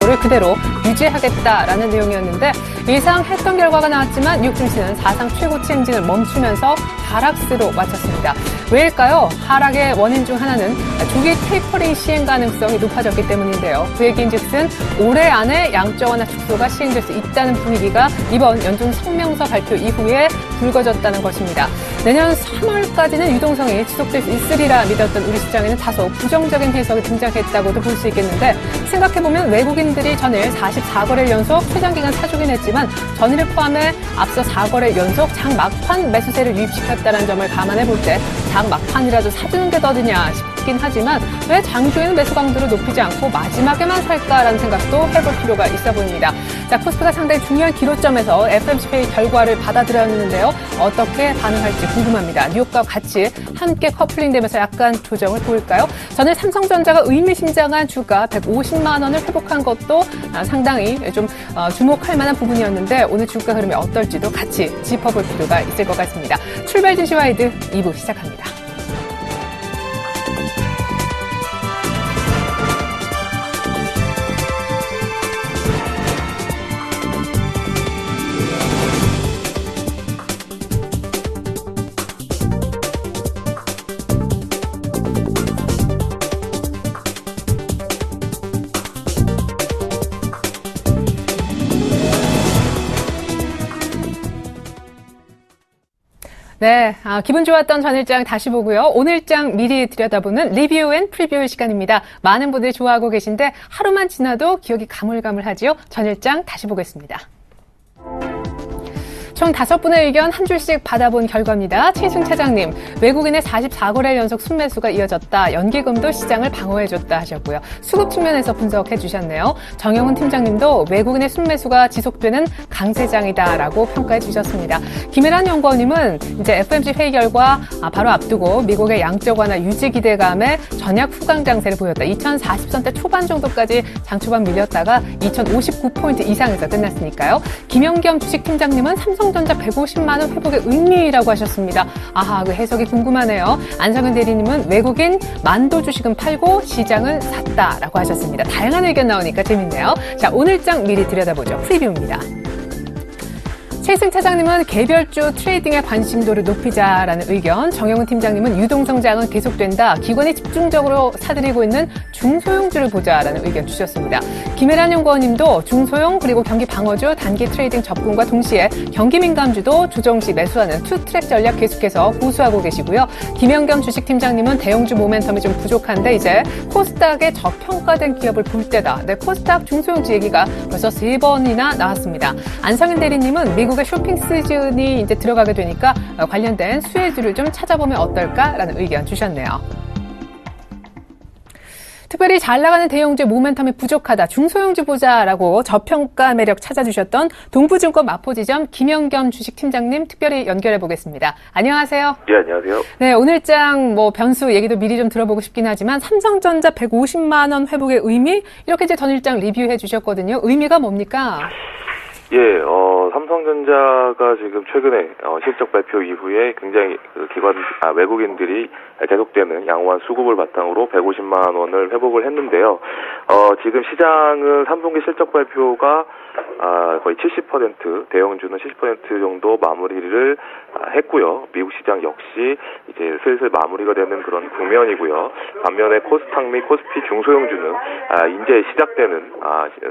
구조를 그대로 유지하겠다라는 내용이었는데 예상했던 결과가 나왔지만 뉴욕 증시는 사상 최고치 행진을 멈추면서 하락세로 마쳤습니다. 왜일까요? 하락의 원인 중 하나는 조기 테이퍼링 시행 가능성이 높아졌기 때문인데요. 그 얘기인즉슨 올해 안에 양적 완화 축소가 시행될 수 있다는 분위기가 이번 연준 성명서 발표 이후에 불거졌다는 것입니다. 내년 3월까지는 유동성이 지속될 수 있으리라 믿었던 우리 시장에는 다소 부정적인 해석이 등장했다고도 볼 수 있겠는데 생각해보면 외국인들이 전일 44거래일 연속 최장기간 사주긴 했지만 전일을 포함해 앞서 4거래일 연속 장 막판 매수세를 유입시켰다는 점을 감안해 볼 때 장 막판이라도 사주는 게 더드냐 싶긴 하지만 왜 장중에는 매수 강도를 높이지 않고 마지막에만 살까라는 생각도 해볼 필요가 있어 보입니다. 자, 코스피가 상당히 중요한 기로점에서 FOMC 회의 결과를 받아들였는데요. 어떻게 반응할지 궁금합니다. 뉴욕과 같이 함께 커플링되면서 약간 조정을 보일까요? 전에 삼성전자가 의미심장한 주가 150만 원을 회복한 것도 상당히 좀 주목할 만한 부분이었는데 오늘 주가 흐름이 어떨지도 같이 짚어볼 필요가 있을 것 같습니다. 출발 증시 와이드 2부 시작합니다. 네, 기분 좋았던 전일장 다시 보고요. 오늘장 미리 들여다보는 리뷰 앤 프리뷰 시간입니다. 많은 분들이 좋아하고 계신데 하루만 지나도 기억이 가물가물하지요. 전일장 다시 보겠습니다. 총 5분의 의견 한 줄씩 받아본 결과입니다. 최승 차장님, 외국인의 44거래일 연속 순매수가 이어졌다. 연기금도 시장을 방어해줬다 하셨고요. 수급 측면에서 분석해 주셨네요. 정영훈 팀장님도 외국인의 순매수가 지속되는 강세장이다라고 평가해 주셨습니다. 김혜란 연구원님은 이제 FOMC 회의 결과 바로 앞두고 미국의 양적 완화 유지 기대감에 전약 후강 장세를 보였다. 2040선대 초반 정도까지 장 초반 밀렸다가 2059포인트 이상에서 끝났으니까요. 김영겸 주식팀장님은 삼성전자 150만 원 회복의 의미라고 하셨습니다. 아하, 그 해석이 궁금하네요. 안성현 대리님은 외국인 만도 주식은 팔고 시장은 샀다라고 하셨습니다. 다양한 의견 나오니까 재밌네요. 자, 오늘장 미리 들여다보죠. 프리뷰입니다. 최승 차장님은 개별주 트레이딩의 관심도를 높이자라는 의견, 정영훈 팀장님은 유동성장은 계속된다. 기관이 집중적으로 사들이고 있는 중소형주를 보자라는 의견 주셨습니다. 김혜란 연구원님도 중소형 그리고 경기 방어주 단기 트레이딩 접근과 동시에 경기 민감주도 조정 시 매수하는 투트랙 전략 계속해서 고수하고 계시고요. 김영겸 주식팀장님은 대형주 모멘텀이 좀 부족한데 이제 코스닥의 저평가된 기업을 볼 때다. 네, 코스닥 중소형주 얘기가 벌써 3번이나 나왔습니다. 안성현 대리님은 미국 쇼핑 시즌이 이제 들어가게 되니까 관련된 수혜주를 좀 찾아보면 어떨까라는 의견 주셨네요. 특별히 잘 나가는 대형주 모멘텀이 부족하다. 중소형주 보자라고 저평가 매력 찾아주셨던 동부증권 마포지점 김영겸 주식팀장님 특별히 연결해 보겠습니다. 안녕하세요. 네, 안녕하세요. 네, 오늘장 변수 얘기도 미리 좀 들어보고 싶긴 하지만 삼성전자 150만 원 회복의 의미 이렇게 이제 전일장 리뷰해 주셨거든요. 의미가 뭡니까? 예, 삼성전자가 지금 최근에 실적 발표 이후에 굉장히 외국인들이 계속되는 양호한 수급을 바탕으로 150만 원을 회복을 했는데요. 지금 시장은 3분기 실적 발표가 거의 70%, 대형주는 70% 정도 마무리를 했고요. 미국 시장 역시 이제 슬슬 마무리가 되는 그런 국면이고요. 반면에 코스닥 및 코스피 중소형주는 이제 시작되는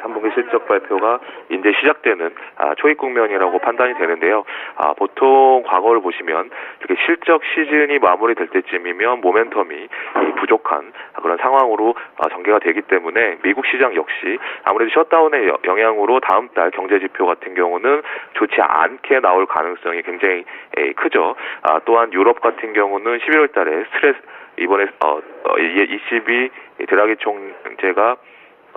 3분기 실적 발표가 이제 시작되는 초입 국면이라고 판단이 되는데요. 보통 과거를 보시면 이렇게 실적 시즌이 마무리될 때쯤이면 모멘텀이 부족한 그런 상황으로 전개가 되기 때문에 미국 시장 역시 아무래도 셧다운의 영향으로 다음 달 경제 지표 같은 경우는 좋지 않게 나올 가능성이 굉장히 크죠. 또한 유럽 같은 경우는 11월 달에 이번에 ECB 드라기 총재가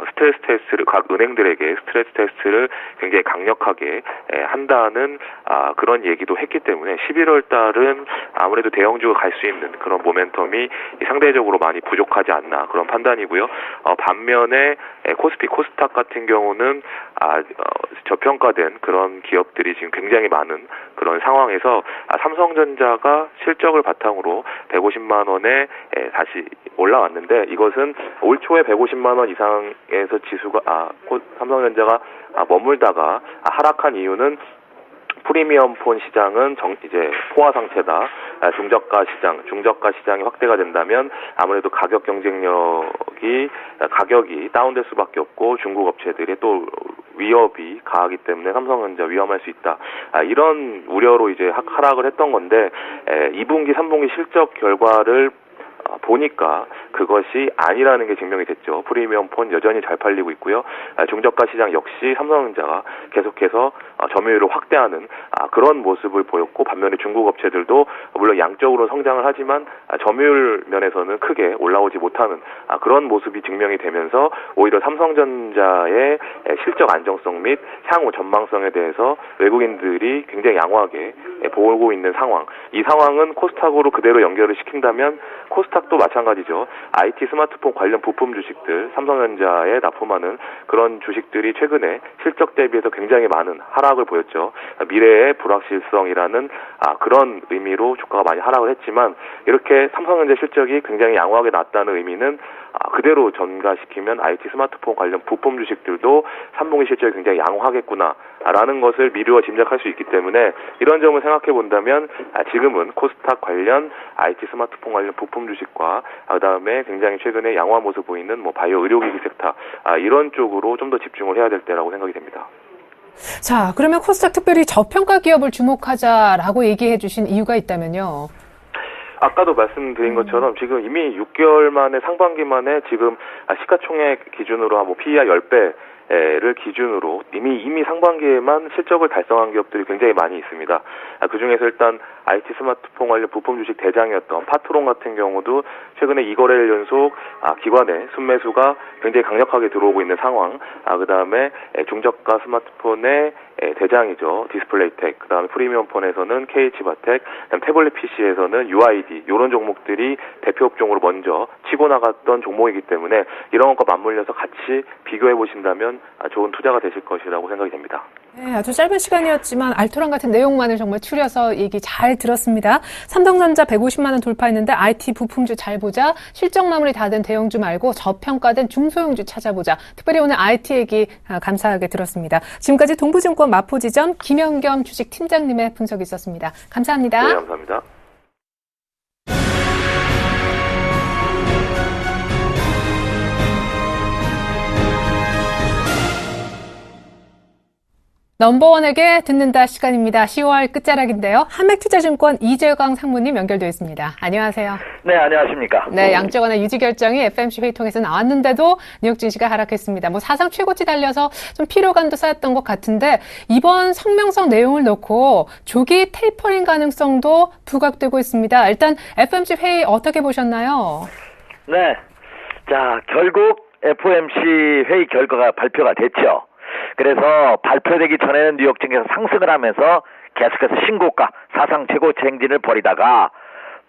스트레스 테스트를 각 은행들에게 스트레스 테스트를 굉장히 강력하게 한다는 그런 얘기도 했기 때문에 11월 달은 아무래도 대형주가 갈 수 있는 그런 모멘텀이 상대적으로 많이 부족하지 않나 그런 판단이고요. 반면에 코스피 코스닥 같은 경우는 저평가된 그런 기업들이 지금 굉장히 많은 그런 상황에서 삼성전자가 실적을 바탕으로 150만 원에 다시 올라왔는데 이것은 올 초에 150만 원 이상의 상위에서 삼성전자가 머물다가 하락한 이유는 프리미엄 폰 시장은 이제 포화 상태다. 중저가 시장이 확대가 된다면 아무래도 가격이 다운될 수밖에 없고 중국 업체들의 또 위협이 가하기 때문에 삼성전자 위험할 수 있다. 이런 우려로 이제 하락을 했던 건데 2분기, 3분기 실적 결과를 보니까 그것이 아니라는 게 증명이 됐죠. 프리미엄 폰 여전히 잘 팔리고 있고요. 중저가 시장 역시 삼성전자가 계속해서 점유율을 확대하는 그런 모습을 보였고, 반면에 중국 업체들도 물론 양적으로 성장을 하지만 점유율 면에서는 크게 올라오지 못하는 그런 모습이 증명이 되면서 오히려 삼성전자의 실적 안정성 및 향후 전망성에 대해서 외국인들이 굉장히 양호하게 보고 있는 상황. 이 상황은 코스닥으로 그대로 연결을 시킨다면 코스닥도 마찬가지죠. IT 스마트폰 관련 부품 주식들, 삼성전자에 납품하는 그런 주식들이 최근에 실적 대비해서 굉장히 많은 하락을 보였죠. 미래의 불확실성이라는 그런 의미로 주가가 많이 하락을 했지만, 이렇게 삼성전자 실적이 굉장히 양호하게 났다는 의미는 그대로 전가시키면 IT 스마트폰 관련 부품 주식들도 3분기 실적이 굉장히 양호하겠구나라는 것을 미루어 짐작할 수 있기 때문에, 이런 점을 생각해 본다면 지금은 코스닥 관련 IT 스마트폰 관련 부품 주식과 그다음에 굉장히 최근에 양호한 모습 보이는 바이오 의료기기 섹터 이런 쪽으로 좀 더 집중을 해야 될 때라고 생각이 됩니다. 자, 그러면 코스닥 특별히 저평가 기업을 주목하자라고 얘기해 주신 이유가 있다면요? 아까도 말씀드린 것처럼 지금 이미 6개월 만에 상반기 만에 지금 시가총액 기준으로 PER 10배를 기준으로 이미 상반기에만 실적을 달성한 기업들이 굉장히 많이 있습니다. 그중에서 일단 IT 스마트폰 관련 부품 주식 대장이었던 파트론 같은 경우도 최근에 2거래일 연속 기관의 순매수가 굉장히 강력하게 들어오고 있는 상황. 그다음에 중저가 스마트폰의 대장이죠. 디스플레이텍. 그다음에 프리미엄 폰에서는 KH바텍, 태블릿 PC에서는 UID. 이런 종목들이 대표 업종으로 먼저 치고 나갔던 종목이기 때문에 이런 것과 맞물려서 같이 비교해 보신다면 좋은 투자가 되실 것이라고 생각이 됩니다. 네, 아주 짧은 시간이었지만 알토란 같은 내용만을 정말 추려서 얘기 잘 들었습니다. 삼성전자 150만 원 돌파했는데 IT 부품주 잘 보자. 실적 마무리 다 된 대형주 말고 저평가된 중소형주 찾아보자. 특별히 오늘 IT 얘기 감사하게 들었습니다. 지금까지 동부증권 마포지점 김영겸 주식팀장님의 분석이 있었습니다. 감사합니다. 네, 감사합니다. 넘버원에게 듣는다 시간입니다. 10월 끝자락인데요. 한맥투자증권 이재광 상무님 연결되어 있습니다. 안녕하세요. 네, 안녕하십니까. 네, 양적 완화 유지 결정이 FMC 회의 통해서 나왔는데도 뉴욕 증시가 하락했습니다. 사상 최고치 달려서 좀 피로감도 쌓였던 것 같은데, 이번 성명서 내용을 놓고 조기 테이퍼링 가능성도 부각되고 있습니다. 일단 FMC 회의 어떻게 보셨나요? 네, 자, 결국 FOMC 회의 결과가 발표가 됐죠. 그래서 발표되기 전에는 뉴욕 증시에서 상승을 하면서 계속해서 신고가 사상 최고치 행진을 벌이다가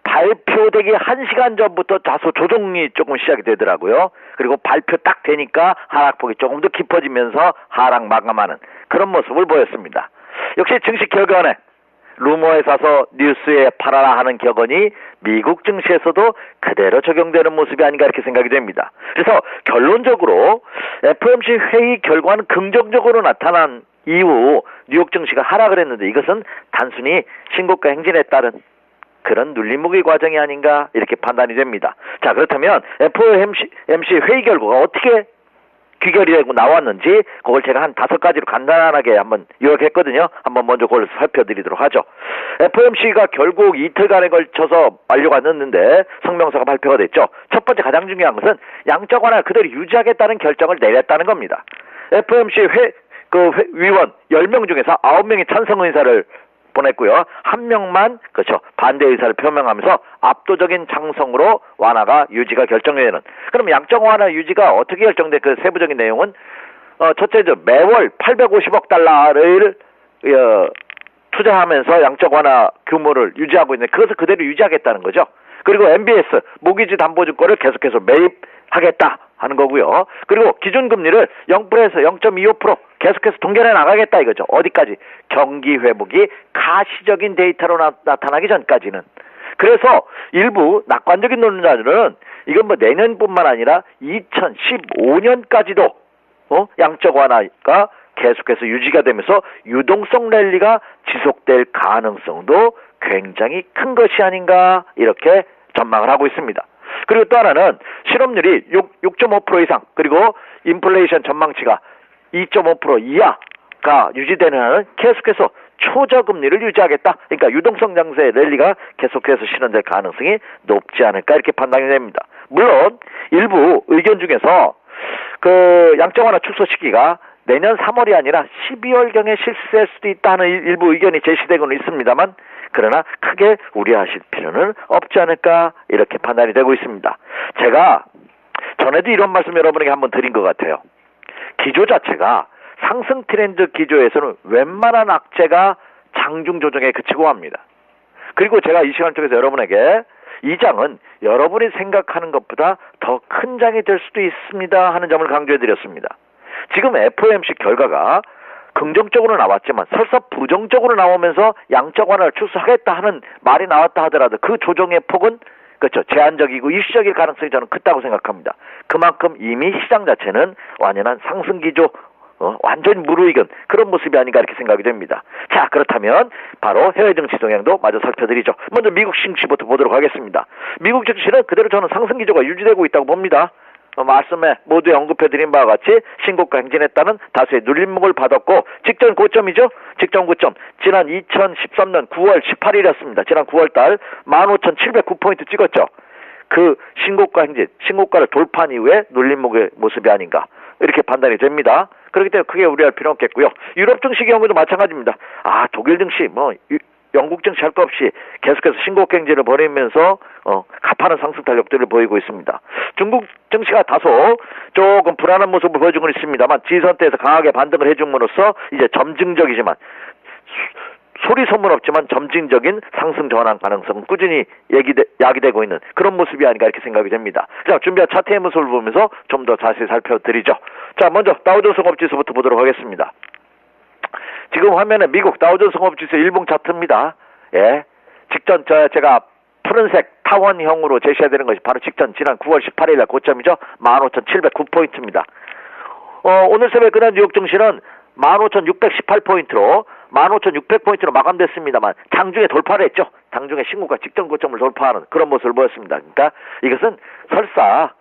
발표되기 1시간 전부터 다소 조정이 조금 시작이 되더라고요. 그리고 발표 딱 되니까 하락폭이 조금 더 깊어지면서 하락 마감하는 그런 모습을 보였습니다. 역시 증시 결과는 루머에 사서 뉴스에 팔아라 하는 격언이 미국 증시에서도 그대로 적용되는 모습이 아닌가 이렇게 생각이 됩니다. 그래서 결론적으로 FOMC 회의 결과는 긍정적으로 나타난 이후 뉴욕 증시가 하락을 했는데, 이것은 단순히 신고가 행진에 따른 그런 눌림목의 과정이 아닌가 이렇게 판단이 됩니다. 자, 그렇다면 FOMC 회의 결과가 어떻게 귀결이 되고 나왔는지 그걸 제가 한 5가지로 간단하게 한번 요약했거든요. 한번 먼저 그걸 살펴드리도록 하죠. FOMC가 결국 이틀간에 걸쳐서 완료가 됐는데 성명서가 발표가 됐죠. 첫 번째 가장 중요한 것은 양적 완화 그대로 유지하겠다는 결정을 내렸다는 겁니다. FOMC 위원 10명 중에서 9명이 찬성 의사를 보냈고요. 1명만 반대 의사를 표명하면서 압도적인 창성으로 완화가 유지가 결정되는. 그럼 양적 완화 유지가 어떻게 결정돼? 그 세부적인 내용은 첫째죠. 매월 850억 달러를 투자하면서 양적 완화 규모를 유지하고 있는데 그것을 그대로 유지하겠다는 거죠. 그리고 MBS 모기지 담보증권을 계속해서 매입하겠다 하는 거고요. 그리고 기준금리를 0%에서 0.25% 계속해서 동결해 나가겠다 이거죠. 어디까지? 경기 회복이 가시적인 데이터로 나타나기 전까지는. 그래서 일부 낙관적인 논자들은 이건 뭐 내년뿐만 아니라 2015년까지도 양적 완화가 계속해서 유지가 되면서 유동성 랠리가 지속될 가능성도 굉장히 큰 것이 아닌가 이렇게 전망을 하고 있습니다. 그리고 또 하나는 실업률이 6.5% 이상 그리고 인플레이션 전망치가 2.5% 이하가 유지되는 한은 계속해서 초저금리를 유지하겠다. 그러니까 유동성 장세의 랠리가 계속해서 실현될 가능성이 높지 않을까 이렇게 판단이 됩니다. 물론 일부 의견 중에서 그 양적 완화 축소 시기가 내년 3월이 아니라 12월경에 실시될 수도 있다는 일부 의견이 제시되고는 있습니다만 그러나 크게 우려하실 필요는 없지 않을까 이렇게 판단이 되고 있습니다. 제가 전에도 이런 말씀 여러분에게 한번 드린 것 같아요. 기조 자체가 상승 트렌드 기조에서는 웬만한 악재가 장중 조정에 그치고 합니다. 그리고 제가 이 시간 쪽에서 여러분에게 이 장은 여러분이 생각하는 것보다 더 큰 장이 될 수도 있습니다 하는 점을 강조해 드렸습니다. 지금 FOMC 결과가 긍정적으로 나왔지만 설사 부정적으로 나오면서 양적 완화를 축소하겠다 하는 말이 나왔다 하더라도 그 조정의 폭은 그렇죠. 제한적이고 일시적일 가능성이 저는 크다고 생각합니다. 그만큼 이미 시장 자체는 완연한 상승 기조 완전 무르익은 그런 모습이 아닌가 이렇게 생각이 됩니다. 자, 그렇다면 바로 해외 증시 동향도 마저 살펴드리죠. 먼저 미국 증시부터 보도록 하겠습니다. 미국 증시는 그대로 저는 상승 기조가 유지되고 있다고 봅니다. 말씀에 모두에 언급해드린 바와 같이 신고가 행진했다는 다수의 눌림목을 받았고 직전 고점이죠. 직전 고점 지난 2013년 9월 18일이었습니다. 지난 9월달 15,709포인트 찍었죠. 그 신고가 행진, 신고가를 돌파한 이후에 눌림목의 모습이 아닌가 이렇게 판단이 됩니다. 그렇기 때문에 크게 우려할 필요는 없겠고요. 유럽 증시 경우도 마찬가지입니다. 독일 증시, 영국 증시 할 것 없이 계속해서 신고가 행진을 벌이면서 가파른 상승 탄력들을 보이고 있습니다. 중국 증시가 다소 조금 불안한 모습을 보여주고 있습니다만 지선대에서 강하게 반등을 해줌으로써 이제 점증적이지만 소리 소문 없지만 점진적인 상승 전환 가능성은 꾸준히 야기되고 있는 그런 모습이 아닌가 이렇게 생각이 됩니다. 자, 준비한 차트의 모습을 보면서 좀 더 자세히 살펴드리죠. 자, 먼저 다우존스 종합지수부터 보도록 하겠습니다. 지금 화면에 미국 다우존스 종합지수 일봉 차트입니다. 예, 직전 제가 푸른색 타원형으로 제시해드리는 것이 바로 직전 지난 9월 18일 날 고점이죠. 15,709포인트입니다. 오늘 새벽 끝난 뉴욕 증시는 15,618포인트로 15,600포인트로 마감됐습니다만 장중에 돌파를 했죠. 장중에 신고가 직전 고점을 돌파하는 그런 모습을 보였습니다. 그러니까 이것은 설사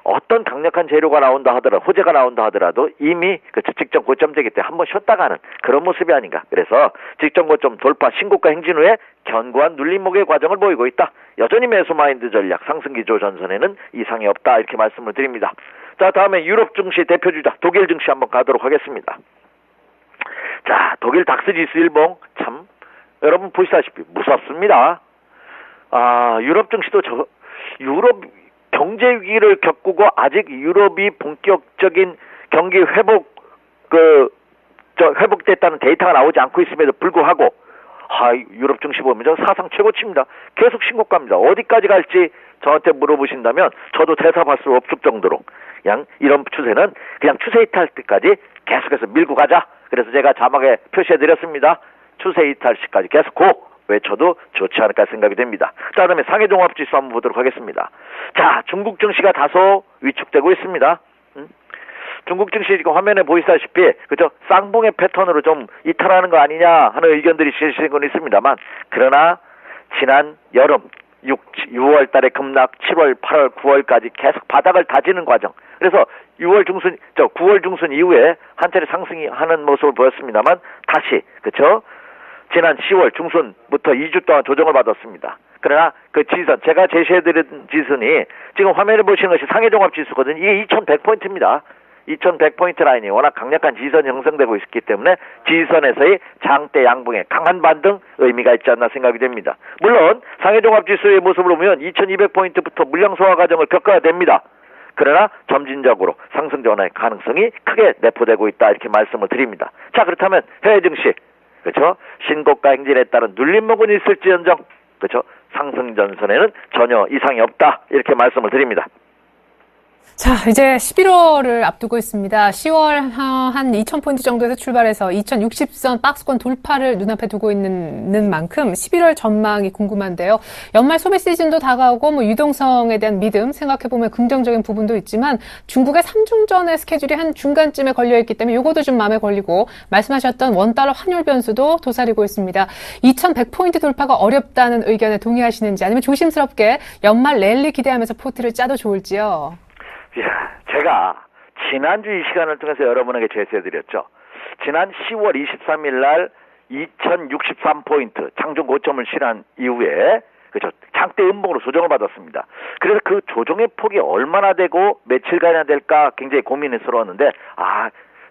어떤 강력한 재료가 나온다 하더라도 호재가 나온다 하더라도 이미 직전 고점되기 때문에 한번 쉬었다 가는 그런 모습이 아닌가. 그래서 직전 고점 돌파 신고가 행진 후에 견고한 눌림목의 과정을 보이고 있다. 여전히 매수 마인드 전략 상승 기조 전선에는 이상이 없다 이렇게 말씀을 드립니다. 자, 다음에 유럽 증시 대표주자 독일 증시 한번 가도록 하겠습니다. 자, 독일 닥스 지수 일봉 참 여러분 보시다시피 무섭습니다. 유럽 증시도 유럽 경제 위기를 겪고 아직 유럽이 본격적인 경기 회복됐다는 데이터가 나오지 않고 있음에도 불구하고 유럽 증시 보면 사상 최고치입니다. 계속 신고가입니다. 어디까지 갈지 저한테 물어보신다면 저도 대사할 수 없을 정도로 그냥 이런 추세는 그냥 추세 이탈 때까지 계속해서 밀고 가자. 그래서 제가 자막에 표시해드렸습니다. 추세 이탈 시까지 계속 외쳐도 좋지 않을까 생각이 됩니다. 자, 그다음에 상해 종합지수 한번 보도록 하겠습니다. 자, 중국 증시가 다소 위축되고 있습니다. 중국 증시 지금 화면에 보이시다시피 그죠? 쌍봉의 패턴으로 좀 이탈하는 거 아니냐 하는 의견들이 제시된 건 있습니다만 그러나 지난 여름 6월 달에 급락 7월, 8월, 9월까지 계속 바닥을 다지는 과정. 그래서 9월 중순 이후에 한 차례 상승이 하는 모습을 보였습니다만 다시 그렇죠? 지난 10월 중순부터 2주 동안 조정을 받았습니다. 그러나 그 지선, 제가 제시해드린 지선이 지금 화면에 보시는 것이 상해종합지수거든요. 이게 2100포인트입니다. 2100포인트 라인이 워낙 강력한 지선이 형성되고 있기 때문에 지선에서의 장대 양봉의 강한 반등 의미가 있지 않나 생각이 됩니다. 물론 상해종합지수의 모습을 보면 2200포인트부터 물량 소화 과정을 겪어야 됩니다. 그러나 점진적으로 상승 전환의 가능성이 크게 내포되고 있다 이렇게 말씀을 드립니다. 자, 그렇다면 해외 증시 그렇죠? 신고가 행진에 따른 눌림목은 있을지언정 그렇죠? 상승 전선에는 전혀 이상이 없다 이렇게 말씀을 드립니다. 자, 이제 11월을 앞두고 있습니다. 10월 한 2,000포인트 정도에서 출발해서 2,060선 박스권 돌파를 눈앞에 두고 있는 만큼 11월 전망이 궁금한데요. 연말 소비 시즌도 다가오고 유동성에 대한 믿음 생각해보면 긍정적인 부분도 있지만 중국의 삼중전의 스케줄이 한 중간쯤에 걸려있기 때문에 이것도 좀 마음에 걸리고 말씀하셨던 원달러 환율 변수도 도사리고 있습니다. 2,100포인트 돌파가 어렵다는 의견에 동의하시는지 아니면 조심스럽게 연말 랠리 기대하면서 포트를 짜도 좋을지요? 제가 지난주 이 시간을 통해서 여러분에게 제시해드렸죠. 지난 10월 23일 날 2063포인트 장중 고점을 실한 이후에 그렇죠. 장대 음봉으로 조정을 받았습니다. 그래서 그 조정의 폭이 얼마나 되고 며칠간이나 될까 굉장히 고민스러웠는데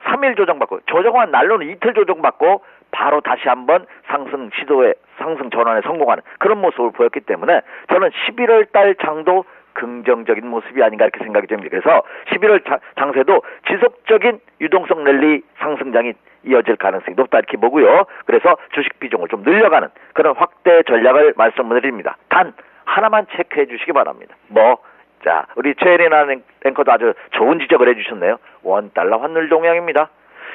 3일 조정받고 조정한 날로는 이틀 조정받고 바로 다시 한번 상승 시도에 상승 전환에 성공하는 그런 모습을 보였기 때문에 저는 11월 달 장도 긍정적인 모습이 아닌가 이렇게 생각이 됩니다. 그래서 11월 장세도 지속적인 유동성 랠리 상승장이 이어질 가능성이 높다 이렇게 보고요. 그래서 주식 비중을 좀 늘려가는 그런 확대 전략을 말씀을 드립니다. 단 하나만 체크해 주시기 바랍니다. 자, 우리 최혜리나 앵커도 아주 좋은 지적을 해주셨네요. 원달러 환율 동향입니다.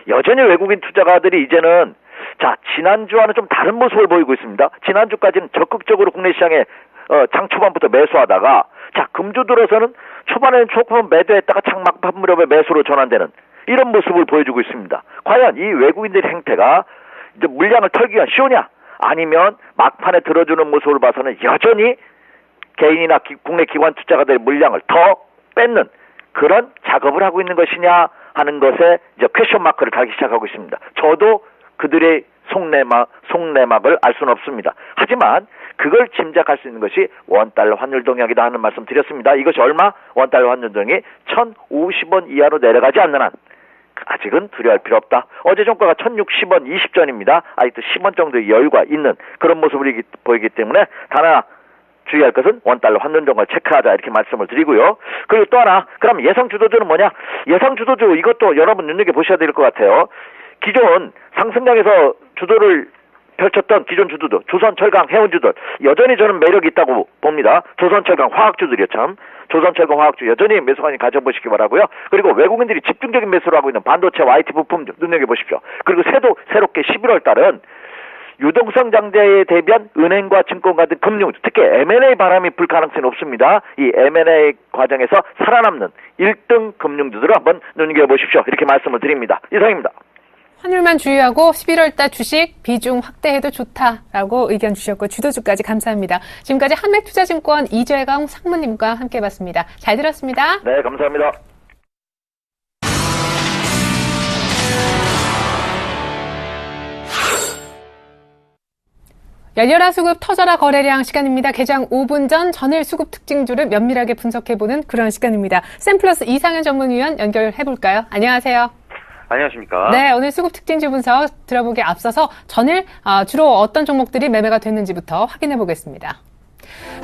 여전히 외국인 투자가들이 이제는 지난주와는 좀 다른 모습을 보이고 있습니다. 지난주까지는 적극적으로 국내 시장에 장 초반부터 매수하다가 금주 들어서는 초반에는 조금 매도했다가 장 막판 무렵에 매수로 전환되는 이런 모습을 보여주고 있습니다. 과연 이 외국인들의 행태가 이제 물량을 털기가 쉬우냐 아니면 막판에 들어주는 모습을 봐서는 여전히 개인이나 국내 기관 투자가들의 물량을 더 뺏는 그런 작업을 하고 있는 것이냐 하는 것에 이제 퀘션 마크를 달기 시작하고 있습니다. 저도 그들의 속내막을 알 수는 없습니다. 하지만 그걸 짐작할 수 있는 것이 원달러 환율 동향이다 하는 말씀 드렸습니다. 이것이 얼마? 원달러 환율 동향이 1,050원 이하로 내려가지 않는 한 아직은 두려워할 필요 없다. 어제 종가가 1,060원 20전입니다. 아직도 10원 정도의 여유가 있는 그런 모습을 보이기 때문에 하나 주의할 것은 원달러 환율 동향을 체크하자 이렇게 말씀을 드리고요. 그리고 또 하나 그럼 예상 주도주는 뭐냐? 예상 주도주 이것도 여러분 눈여겨보셔야 될 것 같아요. 기존 상승장에서 주도를 펼쳤던 기존 주도들, 조선철강, 해운주들 여전히 저는 매력이 있다고 봅니다. 조선철강, 화학주들이요 참. 조선철강, 화학주 여전히 매수 관심 가져보시기 바라고요. 그리고 외국인들이 집중적인 매수를 하고 있는 반도체와 IT 부품 눈여겨보십시오. 그리고 새롭게 11월 달은 유동성 장세에 대비한 은행과 증권과 등 금융, 특히 M&A 바람이 불 가능성이 높습니다. 이 M&A 과정에서 살아남는 1등 금융주들을 한번 눈여겨보십시오. 이렇게 말씀을 드립니다. 이상입니다. 환율만 주의하고 11월달 주식 비중 확대해도 좋다라고 의견 주셨고 주도주까지 감사합니다. 지금까지 한맥투자증권 이재강 상무님과 함께해봤습니다. 잘 들었습니다. 네, 감사합니다. 열려라 수급 터져라 거래량 시간입니다. 개장 5분 전 전일 수급 특징주를 면밀하게 분석해보는 그런 시간입니다. 샘플러스 이상현 전문위원 연결해볼까요? 안녕하세요. 안녕하십니까. 네, 오늘 수급 특징주 분석 들어보기에 앞서서 전일 주로 어떤 종목들이 매매가 됐는지부터 확인해 보겠습니다.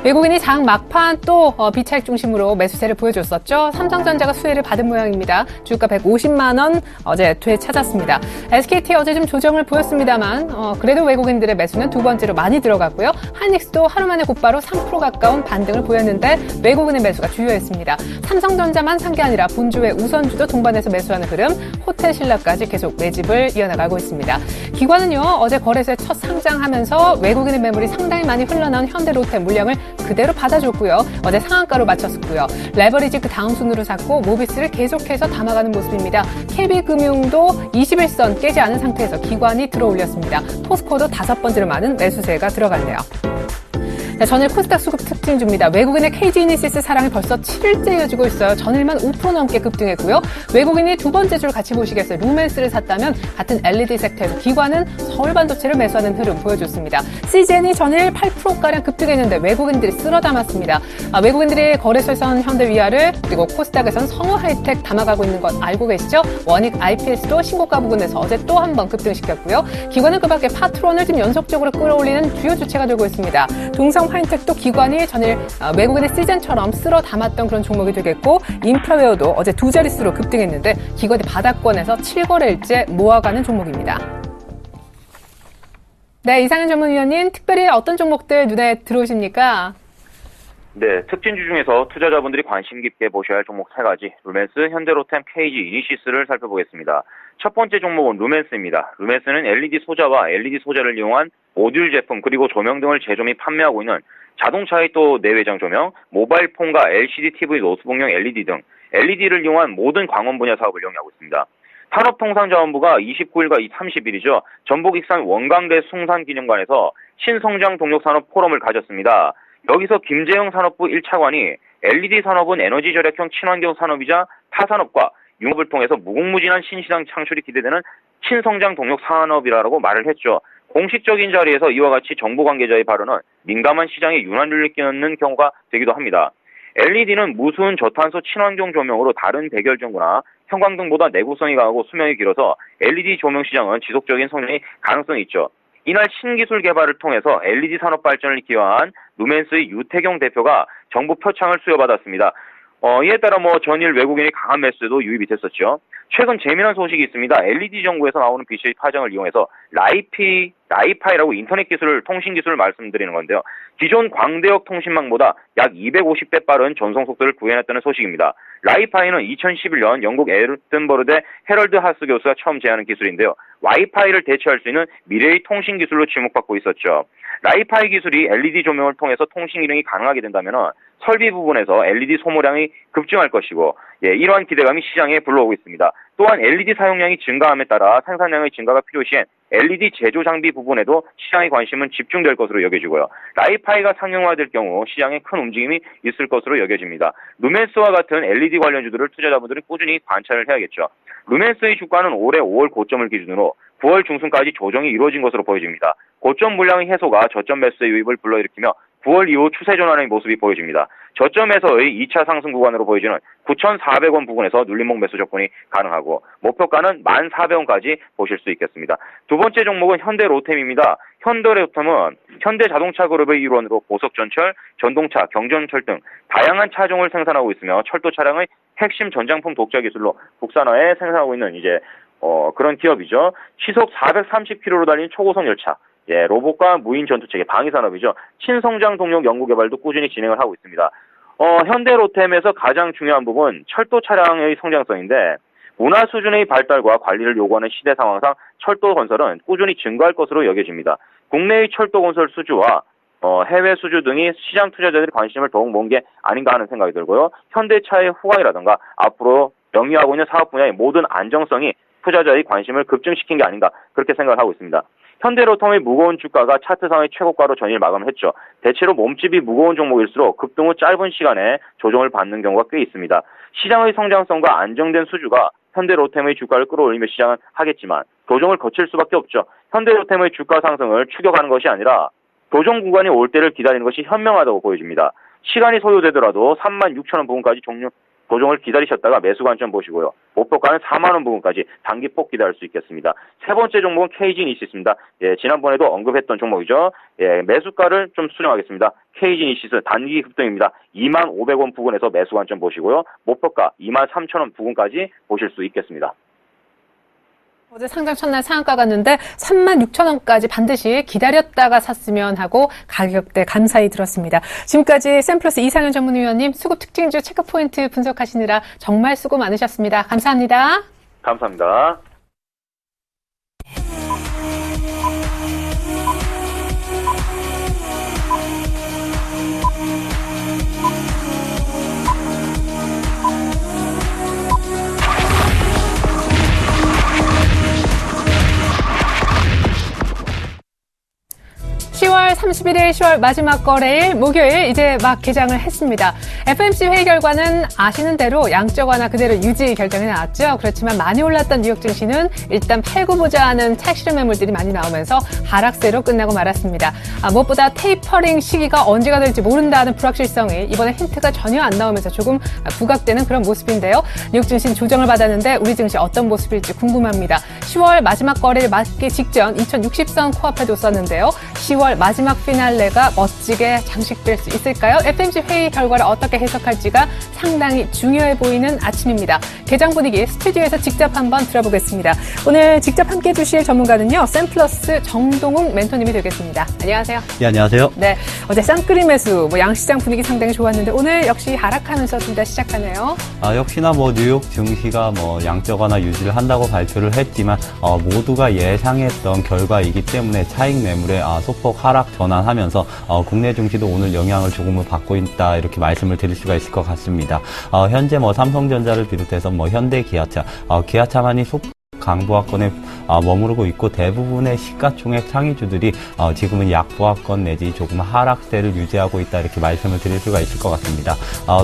외국인이 장 막판 또 비차익 중심으로 매수세를 보여줬었죠. 삼성전자가 수혜를 받은 모양입니다. 주가 150만 원 어제 되찾았습니다. SKT 어제 좀 조정을 보였습니다만 그래도 외국인들의 매수는 두 번째로 많이 들어갔고요. 하이닉스도 하루 만에 곧바로 3% 가까운 반등을 보였는데 외국인의 매수가 주요했습니다. 삼성전자만 산 게 아니라 본주의 우선주도 동반해서 매수하는 흐름, 호텔신라까지 계속 매집을 이어나가고 있습니다. 기관은요, 어제 거래소에 첫 상장하면서 외국인의 매물이 상당히 많이 흘러나온 현대로테 물량을 그대로 받아줬고요. 어제 상한가로 맞췄었고요. 레버리지 그 다음 순으로 샀고 모비스를 계속해서 담아가는 모습입니다. KB금융도 21선 깨지 않은 상태에서 기관이 들어올렸습니다. 포스코도 5번째로 많은 매수세가 들어갔네요. 자, 전일 코스닥 수급 특징주입니다. 외국인의 KG이니시스 사랑이 벌써 7일째 이어지고 있어요. 전일만 5% 넘게 급등했고요. 외국인이 두 번째 줄 같이 보시겠어요. 루멘스를 샀다면 같은 LED 섹터에서 기관은 서울반도체를 매수하는 흐름 보여줬습니다. CGN이 전일 8%가량 급등했는데 외국인들이 쓸어 담았습니다. 외국인들이 거래소에선 현대위아를 그리고 코스닥에선 성우하이텍 담아가고 있는 것 알고 계시죠? 원익 IPS도 신고가 부근에서 어제 또 한 번 급등시켰고요. 기관은 그 밖에 파트론을 좀 연속적으로 끌어올리는 주요 주체가 되고 있습니다. 동성 파인텍도 기관이 전일 외국인의 시즌처럼 쓸어 담았던 그런 종목이 되겠고 인프라웨어도 어제 두 자릿수로 급등했는데 기관이 바닥권에서 7거래일째 모아가는 종목입니다. 네, 이상현 전문위원님 특별히 어떤 종목들 눈에 들어오십니까? 네, 특징주 중에서 투자자분들이 관심 깊게 보셔야 할 종목 3가지, 루멘스, 현대로템, KG, 이니시스를 살펴보겠습니다. 첫 번째 종목은 루멘스입니다. 루멘스는 LED 소자와 LED 소자를 이용한 모듈 제품 그리고 조명 등을 제조 및 판매하고 있는 자동차의 또 내외장 조명, 모바일 폰과 LCD TV 노트북용 LED 등 LED를 이용한 모든 광원 분야 사업을 영위하고 있습니다. 산업통상자원부가 29일과 30일이죠. 전북 익산 원광대 숭산기념관에서 신성장 동력산업 포럼을 가졌습니다. 여기서 김재영 산업부 1차관이 LED 산업은 에너지 절약형 친환경 산업이자 타산업과 융합을 통해서 무궁무진한 신시장 창출이 기대되는 신성장 동력 산업이라고 말을 했죠. 공식적인 자리에서 이와 같이 정부 관계자의 발언은 민감한 시장에 유난을 끼얹는 경우가 되기도 합니다. LED는 무수은 저탄소 친환경 조명으로 다른 백열전구나 형광등보다 내구성이 강하고 수명이 길어서 LED 조명 시장은 지속적인 성장의 가능성이 있죠. 이날 신기술 개발을 통해서 LED 산업 발전을 기여한 루멘스의 유태경 대표가 정부 표창을 수여받았습니다. 이에 따라 전일 외국인의 강한 매수에도 유입이 됐었죠. 최근 재미난 소식이 있습니다. LED 전구에서 나오는 빛의 파장을 이용해서 라이파이라고 인터넷 기술을, 통신 기술을 말씀드리는 건데요. 기존 광대역 통신망보다 약 250배 빠른 전송 속도를 구현했다는 소식입니다. 라이파이는 2011년 영국 에든버르대 헤럴드 하스 교수가 처음 제안한 기술인데요. 와이파이를 대체할 수 있는 미래의 통신 기술로 주목받고 있었죠. 라이파이 기술이 LED 조명을 통해서 통신 기능이 가능하게 된다면 설비 부분에서 LED 소모량이 급증할 것이고, 이러한 기대감이 시장에 불러오고 있습니다. 또한 LED 사용량이 증가함에 따라 생산량의 증가가 필요시엔 LED 제조 장비 부분에도 시장의 관심은 집중될 것으로 여겨지고요. 라이파이가 상용화될 경우 시장에 큰 움직임이 있을 것으로 여겨집니다. 루멘스와 같은 LED 관련주들을 투자자분들이 꾸준히 관찰을 해야겠죠. 루멘스의 주가는 올해 5월 고점을 기준으로 9월 중순까지 조정이 이루어진 것으로 보여집니다. 고점 물량의 해소가 저점 매수의 유입을 불러일으키며 9월 이후 추세 전환의 모습이 보여집니다. 저점에서의 2차 상승 구간으로 보여지는 9,400원 부근에서 눌림목 매수 접근이 가능하고 목표가는 1,400원까지 보실 수 있겠습니다. 두 번째 종목은 현대로템입니다. 현대로템은 현대자동차 그룹의 일원으로 고속전철, 전동차, 경전철 등 다양한 차종을 생산하고 있으며 철도 차량의 핵심 전장품 독자 기술로 국산화에 생산하고 있는 그런 기업이죠. 시속 430km로 달리는 초고속 열차, 로봇과 무인 전투체계, 방위산업이죠. 신성장 동력 연구개발도 꾸준히 진행을 하고 있습니다. 현대로템에서 가장 중요한 부분, 철도 차량의 성장성인데, 문화 수준의 발달과 관리를 요구하는 시대 상황상 철도 건설은 꾸준히 증가할 것으로 여겨집니다. 국내의 철도 건설 수주와 해외 수주 등이 시장 투자자들의 관심을 더욱 모은 게 아닌가 하는 생각이 들고요. 현대차의 후광이라든가 앞으로 영위하고 있는 사업 분야의 모든 안정성이 투자자의 관심을 급증시킨 게 아닌가, 그렇게 생각을 하고 있습니다. 현대로템의 무거운 주가가 차트상의 최고가로 전일 마감을 했죠. 대체로 몸집이 무거운 종목일수록 급등 후 짧은 시간에 조정을 받는 경우가 꽤 있습니다. 시장의 성장성과 안정된 수주가 현대로템의 주가를 끌어올리며 시장은 하겠지만 조정을 거칠 수밖에 없죠. 현대로템의 주가 상승을 추격하는 것이 아니라 조정 구간이 올 때를 기다리는 것이 현명하다고 보여집니다. 시간이 소요되더라도 36,000원 부근까지 조정을 기다리셨다가 매수 관점 보시고요. 목표가는 4만원 부근까지 단기폭 기다릴 수 있겠습니다. 세 번째 종목은 KG니시스입니다. 지난번에도 언급했던 종목이죠. 매수가를 좀 수정하겠습니다. KG니시스 단기 급등입니다. 25,500원 부근에서 매수 관점 보시고요. 목표가 23,000원 부근까지 보실 수 있겠습니다. 어제 상장 첫날 상한가 갔는데 36,000원까지 반드시 기다렸다가 샀으면 하고 가격대 감사히 들었습니다. 지금까지 샘플러스 이상현 전문위원님 수급 특징주 체크포인트 분석하시느라 정말 수고 많으셨습니다. 감사합니다. 감사합니다. (10월 31일) 10월 마지막 거래일 목요일 이제 막 개장을 했습니다. FOMC 회의 결과는 아시는 대로 양적 완화 그대로 유지 결정이 나왔죠. 그렇지만 많이 올랐던 뉴욕 증시는 일단 팔고 보자 하는 착실한 매물들이 많이 나오면서 하락세로 끝나고 말았습니다. 무엇보다 테이퍼링 시기가 언제가 될지 모른다는 불확실성이 이번에 힌트가 전혀 안 나오면서 조금 부각되는 그런 모습인데요. 뉴욕 증시는 조정을 받았는데 우리 증시 어떤 모습일지 궁금합니다. 10월 마지막 거래를 맞기 직전 2060선 코앞에 뒀었는데요. 10월 마지막 피날레가 멋지게 장식될 수 있을까요? FMC 회의 결과를 어떻게 해석할지가 상당히 중요해 보이는 아침입니다. 개장 분위기 스튜디오에서 직접 한번 들어보겠습니다. 오늘 직접 함께 해주실 전문가는요. 샘플러스 정동욱 멘토님이 되겠습니다. 안녕하세요. 네, 안녕하세요. 네, 어제 쌍끌이 매수, 양시장 분위기 상당히 좋았는데 오늘 역시 하락하면서 둘 다 시작하네요. 역시나 뉴욕 증시가 양적완화 유지를 한다고 발표를 했지만 모두가 예상했던 결과이기 때문에 차익 매물에 소폭 하락 전환하면서 국내 증시도 오늘 영향을 조금은 받고 있다 이렇게 말씀을 드릴 수가 있을 것 같습니다. 현재 삼성전자를 비롯해서 현대 기아차, 기아차만이 강보합권에 머무르고 있고 대부분의 시가총액 상위주들이 지금은 약보합권 내지 조금 하락세를 유지하고 있다 이렇게 말씀을 드릴 수가 있을 것 같습니다.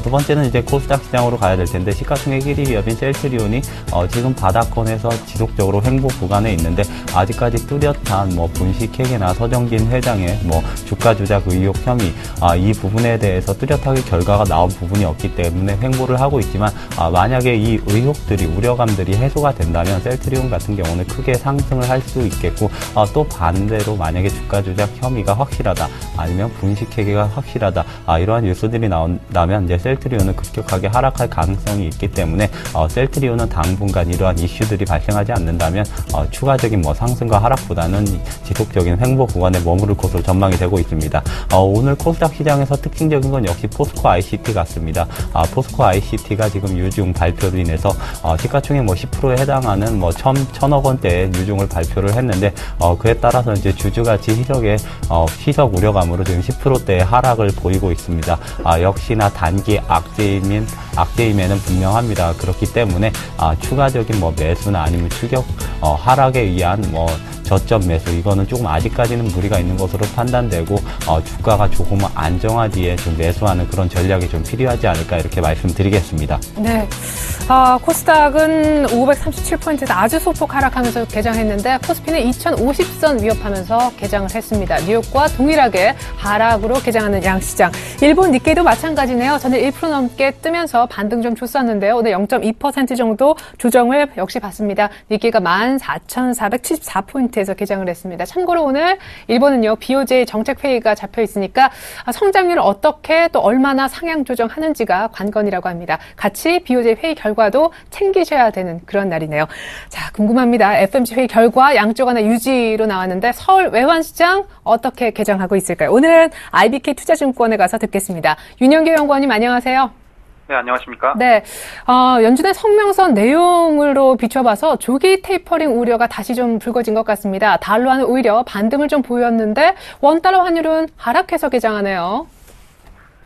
두 번째는 이제 코스닥 시장으로 가야 될 텐데 시가총액 1위 기업인 셀트리온이 지금 바닥권에서 지속적으로 횡보 구간에 있는데 아직까지 뚜렷한 분식회계나 서정진 회장의 주가 조작 의혹 혐의 이 부분에 대해서 뚜렷하게 결과가 나온 부분이 없기 때문에 횡보를 하고 있지만 만약에 이 의혹들이 우려감들이 해소가 된다면 셀트리온 같은 경우는 크게 상승을 할 수 있겠고 또 반대로 만약에 주가 조작 혐의가 확실하다 아니면 분식회계가 확실하다 이러한 뉴스들이 나온다면 이제 셀트리온은 급격하게 하락할 가능성이 있기 때문에 셀트리온은 당분간 이러한 이슈들이 발생하지 않는다면 추가적인 상승과 하락보다는 지속적인 횡보 구간에 머무를 것으로 전망이 되고 있습니다. 오늘 코스닥 시장에서 특징적인 건 역시 포스코 ICT 같습니다. 포스코 ICT가 지금 유중 발표로 인해서 시가총액 10%에 해당하는 1,000억 원대의 유중을 발표를 했는데 그에 따라서 이제 주주가치 희석 우려감으로 지금 10%대의 하락을 보이고 있습니다. 역시나 단기 악재임에는 분명합니다. 그렇기 때문에 추가적인 매수나 아니면 추격 하락에 의한 저점 매수 이거는 조금 아직까지는 무리가 있는 것으로 판단되고 주가가 조금 안정화 뒤에 좀 매수하는 그런 전략이 좀 필요하지 않을까 이렇게 말씀드리겠습니다. 네, 코스닥은 537포인트에서 아주 소폭 하락하면서 개장했는데 코스피는 2050선 위협하면서 개장을 했습니다. 뉴욕과 동일하게 하락으로 개장하는 양시장. 일본 니케이도 마찬가지네요. 전일 1% 넘게 뜨면서 반등 좀 줬었는데요. 오늘 0.2% 정도 조정을 역시 받습니다. 니케이가 14,474포인트 에서 개장을 했습니다. 참고로 오늘 일본은요 BOJ 정책회의가 잡혀 있으니까 성장률을 어떻게 또 얼마나 상향 조정하는지가 관건이라고 합니다. 같이 BOJ 회의 결과도 챙기셔야 되는 그런 날이네요. 자, 궁금합니다. FMC 회의 결과 양쪽 하나 유지로 나왔는데 서울 외환시장 어떻게 개장하고 있을까요? 오늘은 IBK 투자증권에 가서 듣겠습니다. 윤영교 연구원님 안녕하세요. 네, 안녕하십니까? 네, 연준의 성명서 내용으로 비춰봐서 조기 테이퍼링 우려가 다시 좀 불거진 것 같습니다. 달러화는 오히려 반등을 좀 보였는데 원달러 환율은 하락해서 개장하네요.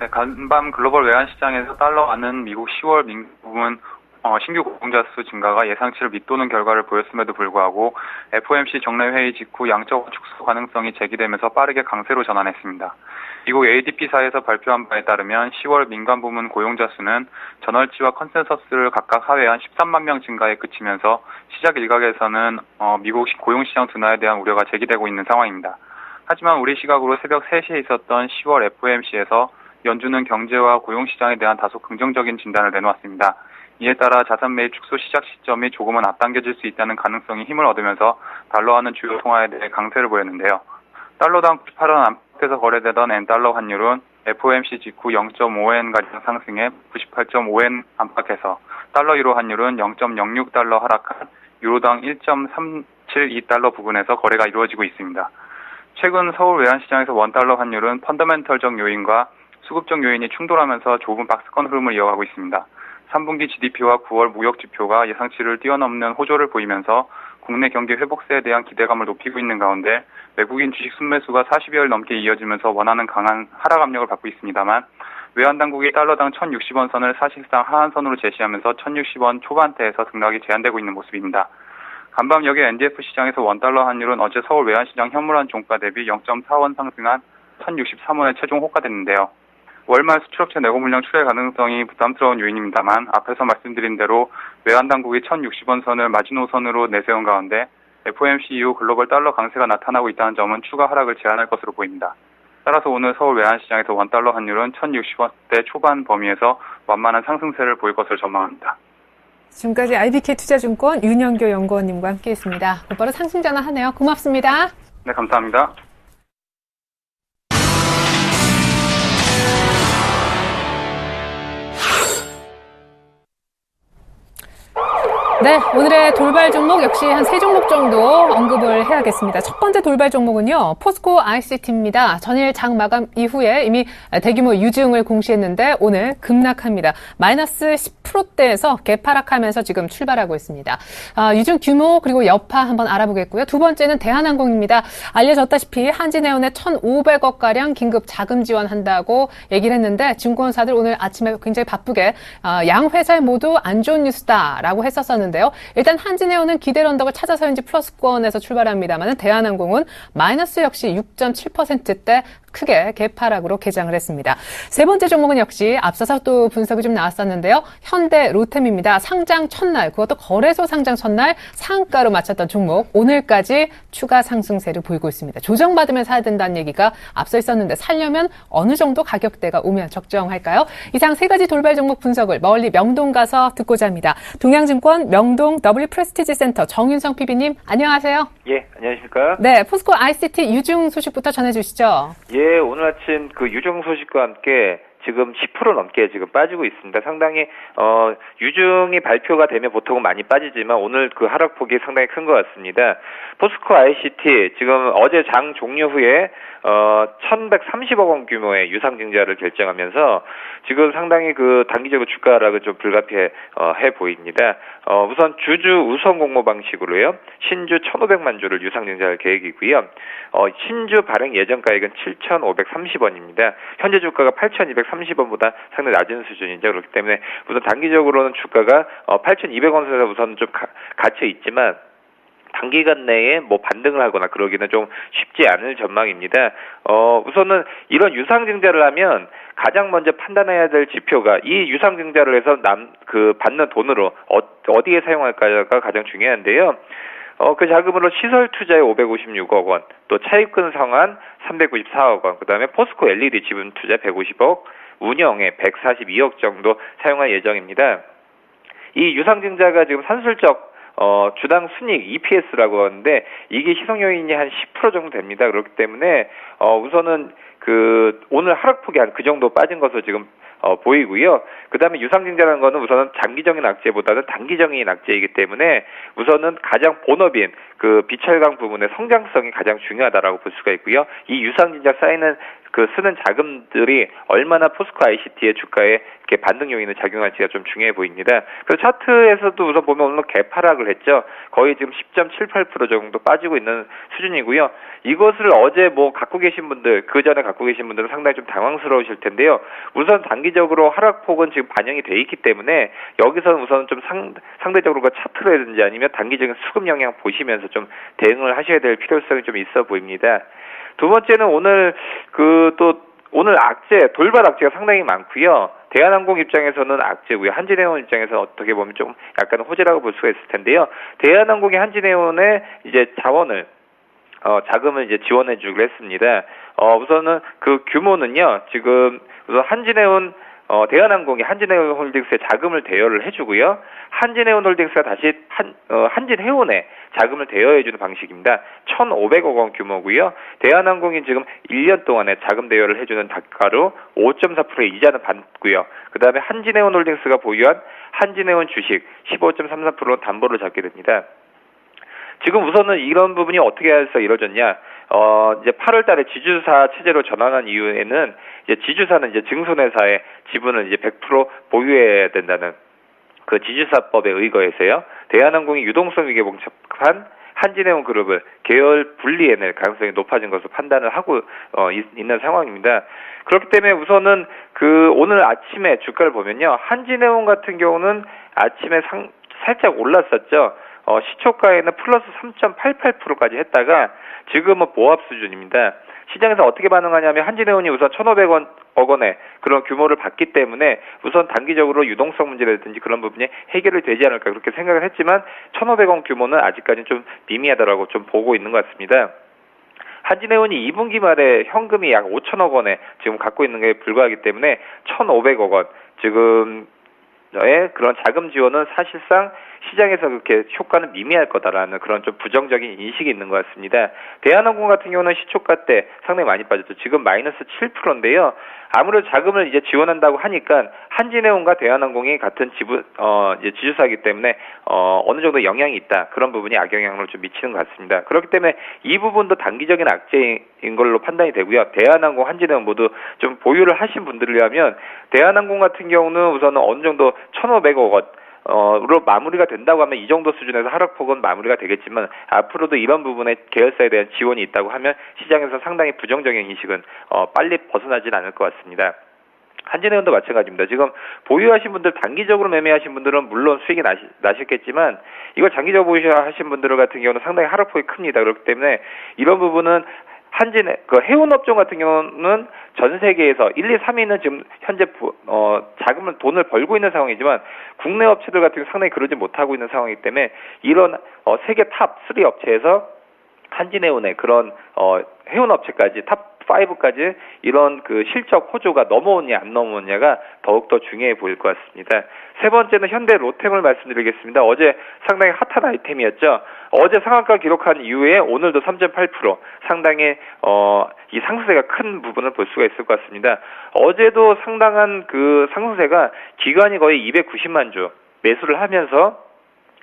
네, 간밤 글로벌 외환시장에서 달러화는 미국 10월 민부분 신규 고용자 수 증가가 예상치를 밑도는 결과를 보였음에도 불구하고 FOMC 정례회의 직후 양적 축소 가능성이 제기되면서 빠르게 강세로 전환했습니다. 미국 ADP사에서 발표한 바에 따르면 10월 민간 부문 고용자 수는 전월치와 컨센서스를 각각 하회한 13만 명 증가에 그치면서 시작 일각에서는 미국 고용시장 둔화에 대한 우려가 제기되고 있는 상황입니다. 하지만 우리 시각으로 새벽 3시에 있었던 10월 FOMC에서 연준은 경제와 고용시장에 대한 다소 긍정적인 진단을 내놓았습니다. 이에 따라 자산 매입 축소 시작 시점이 조금은 앞당겨질 수 있다는 가능성이 힘을 얻으면서 달러화는 주요 통화에 대해 강세를 보였는데요. 달러당 98원 안팎에서 거래되던 엔달러 환율은 FOMC 직후 0.5엔가량 상승해 98.5엔 안팎에서 달러 유로 환율은 0.06달러 하락한 유로당 1.372달러 부근에서 거래가 이루어지고 있습니다. 최근 서울 외환시장에서 원달러 환율은 펀더멘털적 요인과 수급적 요인이 충돌하면서 좁은 박스권 흐름을 이어가고 있습니다. 3분기 GDP와 9월 무역 지표가 예상치를 뛰어넘는 호조를 보이면서 국내 경기 회복세에 대한 기대감을 높이고 있는 가운데 외국인 주식 순매수가 40여일 넘게 이어지면서 원하는 강한 하락 압력을 받고 있습니다만 외환당국이 달러당 1,060원 선을 사실상 하한선으로 제시하면서 1,060원 초반대에서 등락이 제한되고 있는 모습입니다. 간밤 여기 NDF 시장에서 원달러 환율은 어제 서울 외환시장 현물환 종가 대비 0.4원 상승한 1,063원에 최종 호가됐는데요. 월말 수출업체 내고 물량 출해 가능성이 부담스러운 요인입니다만 앞에서 말씀드린 대로 외환당국이 1,060원 선을 마지노선으로 내세운 가운데 FOMC 이후 글로벌 달러 강세가 나타나고 있다는 점은 추가 하락을 제한할 것으로 보입니다. 따라서 오늘 서울 외환시장에서 원달러 환율은 1,060원대 초반 범위에서 완만한 상승세를 보일 것으로 전망합니다. 지금까지 IBK 투자증권 윤영교 연구원님과 함께했습니다. 곧바로 상승 전환하네요. 고맙습니다. 네, 감사합니다. 네, 오늘의 돌발 종목 역시 한 3종목 정도 언급을 해야겠습니다. 첫 번째 돌발 종목은요, 포스코 ICT입니다. 전일 장 마감 이후에 이미 대규모 유증을 공시했는데 오늘 급락합니다. 마이너스 10%대에서 개파락하면서 지금 출발하고 있습니다. 유증 규모 그리고 여파 한번 알아보겠고요. 두 번째는 대한항공입니다. 알려졌다시피 한진해운에 1,500억가량 긴급 자금 지원한다고 얘기를 했는데 증권사들 오늘 아침에 굉장히 바쁘게 양 회사 모두 안 좋은 뉴스다라고 했었는데요. 일단 한진해운은 기대를 언덕을 찾아서인지 플러스권에서 출발합니다만 대한항공은 마이너스 역시 6.7%대 크게 개파락으로 개장을 했습니다. 세 번째 종목은 역시 앞서서 또 분석이 좀 나왔었는데요. 현대 로템입니다. 상장 첫날, 그것도 거래소 상장 첫날 상한가로 마쳤던 종목 오늘까지 추가 상승세를 보이고 있습니다. 조정받으면 사야 된다는 얘기가 앞서 있었는데 살려면 어느 정도 가격대가 오면 적정할까요? 이상 세 가지 돌발 종목 분석을 멀리 명동 가서 듣고자 합니다. 동양증권 명동 W프레스티지센터 정윤성 PB님 안녕하세요. 예, 안녕하십니까? 네, 포스코 ICT 유증 소식부터 전해주시죠. 예, 오늘 아침 그 유증 소식과 함께 지금 10% 넘게 지금 빠지고 있습니다. 상당히 유증이 발표가 되면 보통은 많이 빠지지만 오늘 그 하락폭이 상당히 큰 것 같습니다. 포스코 ICT 지금 어제 장 종료 후에 1,130억 원 규모의 유상증자를 결정하면서 지금 상당히 그 단기적으로 주가 하락은 좀 불가피해 보입니다. 우선 주주 우선 공모 방식으로요. 신주 1,500만 주를 유상증자할 계획이고요. 신주 발행 예정가액은 7,530원입니다. 현재 주가가 8,230원보다 상당히 낮은 수준이죠. 그렇기 때문에 우선 단기적으로는 주가가 8,200원 선에서 우선 좀 갇혀 있지만 단기간 내에 뭐 반등을 하거나 그러기는 좀 쉽지 않을 전망입니다. 우선은 이런 유상증자를 하면 가장 먼저 판단해야 될 지표가 이 유상증자를 해서 받는 돈으로 어디에 사용할까가 가장 중요한데요. 그 자금으로 시설 투자에 556억 원, 또 차입금 상환 394억 원, 그 다음에 포스코 LED 지분 투자 150억, 운영에 142억 정도 사용할 예정입니다. 이 유상증자가 지금 산술적 주당 순이익 EPS라고 하는데 이게 희석 요인이 한 10% 정도 됩니다. 그렇기 때문에 우선은 그 오늘 하락폭이 한 그 정도 빠진 것으로 지금 보이고요. 그 다음에 유상증자라는 거는 우선은 장기적인 악재보다는 단기적인 악재이기 때문에 우선은 가장 본업인 그 비철강 부분의 성장성이 가장 중요하다라고 볼 수가 있고요. 이 유상증자 쌓이는 그 쓰는 자금들이 얼마나 포스코 ICT의 주가에 이렇게 반등 요인을 작용할지가 좀 중요해 보입니다. 그래서 차트에서도 우선 보면 오늘 개파락을 했죠. 거의 지금 10.78% 정도 빠지고 있는 수준이고요. 이것을 어제 뭐 갖고 계신 분들, 그 전에 갖고 계신 분들은 상당히 좀 당황스러우실 텐데요. 우선 단기적으로 하락폭은 지금 반영이 돼 있기 때문에 여기서는 우선 좀 상대적으로 그 차트라든지 아니면 단기적인 수급 영향 보시면서 좀 대응을 하셔야 될 필요성이 좀 있어 보입니다. 두 번째는 오늘 오늘 악재, 돌발 악재가 상당히 많고요. 대한항공 입장에서는 악재고요. 한진해운 입장에서 어떻게 보면 좀 약간 호재라고 볼 수가 있을 텐데요. 대한항공이 한진해운에 이제 자금을 이제 지원해 주기로 했습니다. 우선은 그 규모는요. 지금 우선 한진해운 대한항공이 한진해운 홀딩스에 자금을 대여를 해주고요. 한진해운 홀딩스가 다시 한진해운에 자금을 대여해주는 방식입니다. 1,500억 원 규모고요. 대한항공이 지금 1년 동안에 자금 대여를 해주는 단가로 5.4%의 이자는 받고요. 그 다음에 한진해운 홀딩스가 보유한 한진해운 주식 15.34% 담보를 잡게 됩니다. 지금 우선은 이런 부분이 어떻게 해서 이루어졌냐? 이제 8월 달에 지주사 체제로 전환한 이후에는 이제 지주사는 이제 증손회사의 지분을 이제 100% 보유해야 된다는 그 지주사법에 의거해서요. 대한항공이 유동성 위기에 봉착한 한진해운 그룹을 계열 분리해낼 가능성이 높아진 것으로 판단을 하고 있는 상황입니다. 그렇기 때문에 우선은 오늘 아침에 주가를 보면요. 한진해운 같은 경우는 아침에 살짝 올랐었죠. 시초가에는 플러스 3.88%까지 했다가 지금은 보합 수준입니다. 시장에서 어떻게 반응하냐면 한진해운이 우선 1,500억 원의 그런 규모를 받기 때문에 우선 단기적으로 유동성 문제라든지 그런 부분이 해결이 되지 않을까 그렇게 생각을 했지만 1,500억 규모는 아직까지는 좀 미미하다라고 좀 보고 있는 것 같습니다. 한진해운이 2분기 말에 현금이 약 5천억 원에 지금 갖고 있는 게 불과하기 때문에 1,500억 원 지금 그런 자금 지원은 사실상 시장에서 그렇게 효과는 미미할 거다라는 그런 좀 부정적인 인식이 있는 것 같습니다. 대한항공 같은 경우는 시초가 때 상당히 많이 빠졌죠. 지금 마이너스 7%인데요. 아무래도 자금을 이제 지원한다고 하니까 한진해운과 대한항공이 같은 이제 지주사이기 때문에 어느 정도 영향이 있다. 그런 부분이 악영향을 좀 미치는 것 같습니다. 그렇기 때문에 이 부분도 단기적인 악재인 걸로 판단이 되고요. 대한항공, 한진해운 모두 좀 보유를 하신 분들이라면 대한항공 같은 경우는 우선은 어느 정도 1,500억 원 로 마무리가 된다고 하면 이 정도 수준에서 하락폭은 마무리가 되겠지만 앞으로도 이런 부분에 계열사에 대한 지원이 있다고 하면 시장에서 상당히 부정적인 인식은 빨리 벗어나진 않을 것 같습니다. 한진해운도 마찬가지입니다. 지금 보유하신 분들, 단기적으로 매매하신 분들은 물론 수익이 나셨겠지만 이걸 장기적으로 보유하신 분들 같은 경우는 상당히 하락폭이 큽니다. 그렇기 때문에 이런 부분은 해운업종 같은 경우는 전 세계에서 1, 2, 3위는 지금 현재 자금을 돈을 벌고 있는 상황이지만 국내 업체들 같은 경우 상당히 그러지 못하고 있는 상황이기 때문에 이런 세계 탑 3 업체에서 한진해운의 그런 해운업체까지 탑 5까지 이런 그 실적 호조가 넘어오냐 안 넘어오냐가 더욱더 중요해 보일 것 같습니다. 세 번째는 현대 로템을 말씀드리겠습니다. 어제 상당히 핫한 아이템이었죠. 어제 상한가 기록한 이후에 오늘도 3.8% 상당히 이 상승세가 큰 부분을 볼 수가 있을 것 같습니다. 어제도 상당한 그 상승세가 기관이 거의 290만 주 매수를 하면서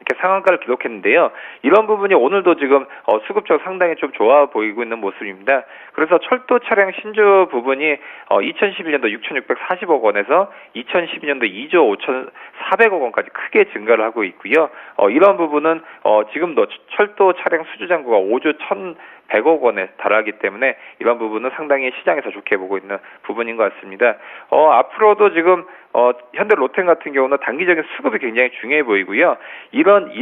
이렇게 상한가를 기록했는데요. 이런 부분이 오늘도 지금 수급적 상당히 좀 좋아 보이고 있는 모습입니다. 그래서 철도 차량 신주 부분이 2011년도 6,640억 원에서 2012년도 2조 5,400억 원까지 크게 증가를 하고 있고요. 이런 부분은 지금도 철도 차량 수주 잔고가 5조 1,100억 원에 달하기 때문에 이런 부분은 상당히 시장에서 좋게 보고 있는 부분인 것 같습니다. 앞으로도 지금 현대 로템 같은 경우는 단기적인 수급이 굉장히 중요해 보이고요. 이런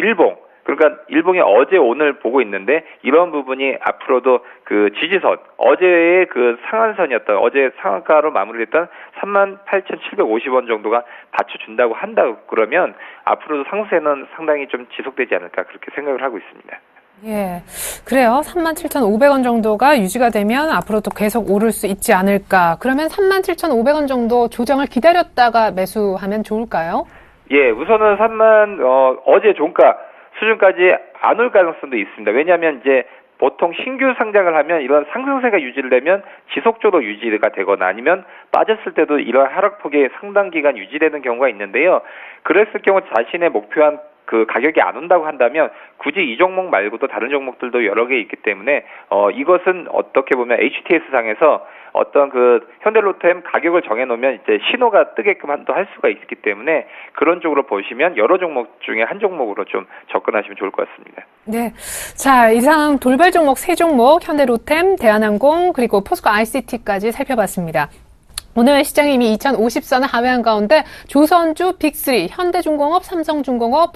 그러니까 일봉이 어제 오늘 보고 있는데 이런 부분이 앞으로도 그 지지선, 어제의 그 상한선이었던 어제 상한가로 마무리됐던 38,750원 정도가 받쳐준다고 한다 그러면 앞으로도 상승세는 상당히 좀 지속되지 않을까 그렇게 생각을 하고 있습니다. 예, 그래요. 37,500원 정도가 유지가 되면 앞으로 또 계속 오를 수 있지 않을까. 그러면 37,500원 정도 조정을 기다렸다가 매수하면 좋을까요? 예, 우선은 어제 종가 수준까지 안 올 가능성도 있습니다. 왜냐하면 이제 보통 신규 상장을 하면 이런 상승세가 유지를 되면 지속적으로 유지가 되거나 아니면 빠졌을 때도 이런 하락폭이 상당 기간 유지되는 경우가 있는데요. 그랬을 경우 자신의 목표한 그 가격이 안 온다고 한다면 굳이 이 종목 말고도 다른 종목들도 여러 개 있기 때문에 이것은 어떻게 보면 HTS 상에서 어떤 그 현대로템 가격을 정해놓으면 이제 신호가 뜨게끔 또 할 수가 있기 때문에 그런 쪽으로 보시면 여러 종목 중에 한 종목으로 좀 접근하시면 좋을 것 같습니다. 네. 자, 이상 돌발 종목 3종목 현대로템, 대한항공 그리고 포스코 ICT까지 살펴봤습니다. 오늘 시장이 이미 2050선을 하회한 가운데 조선주 빅3, 현대중공업, 삼성중공업,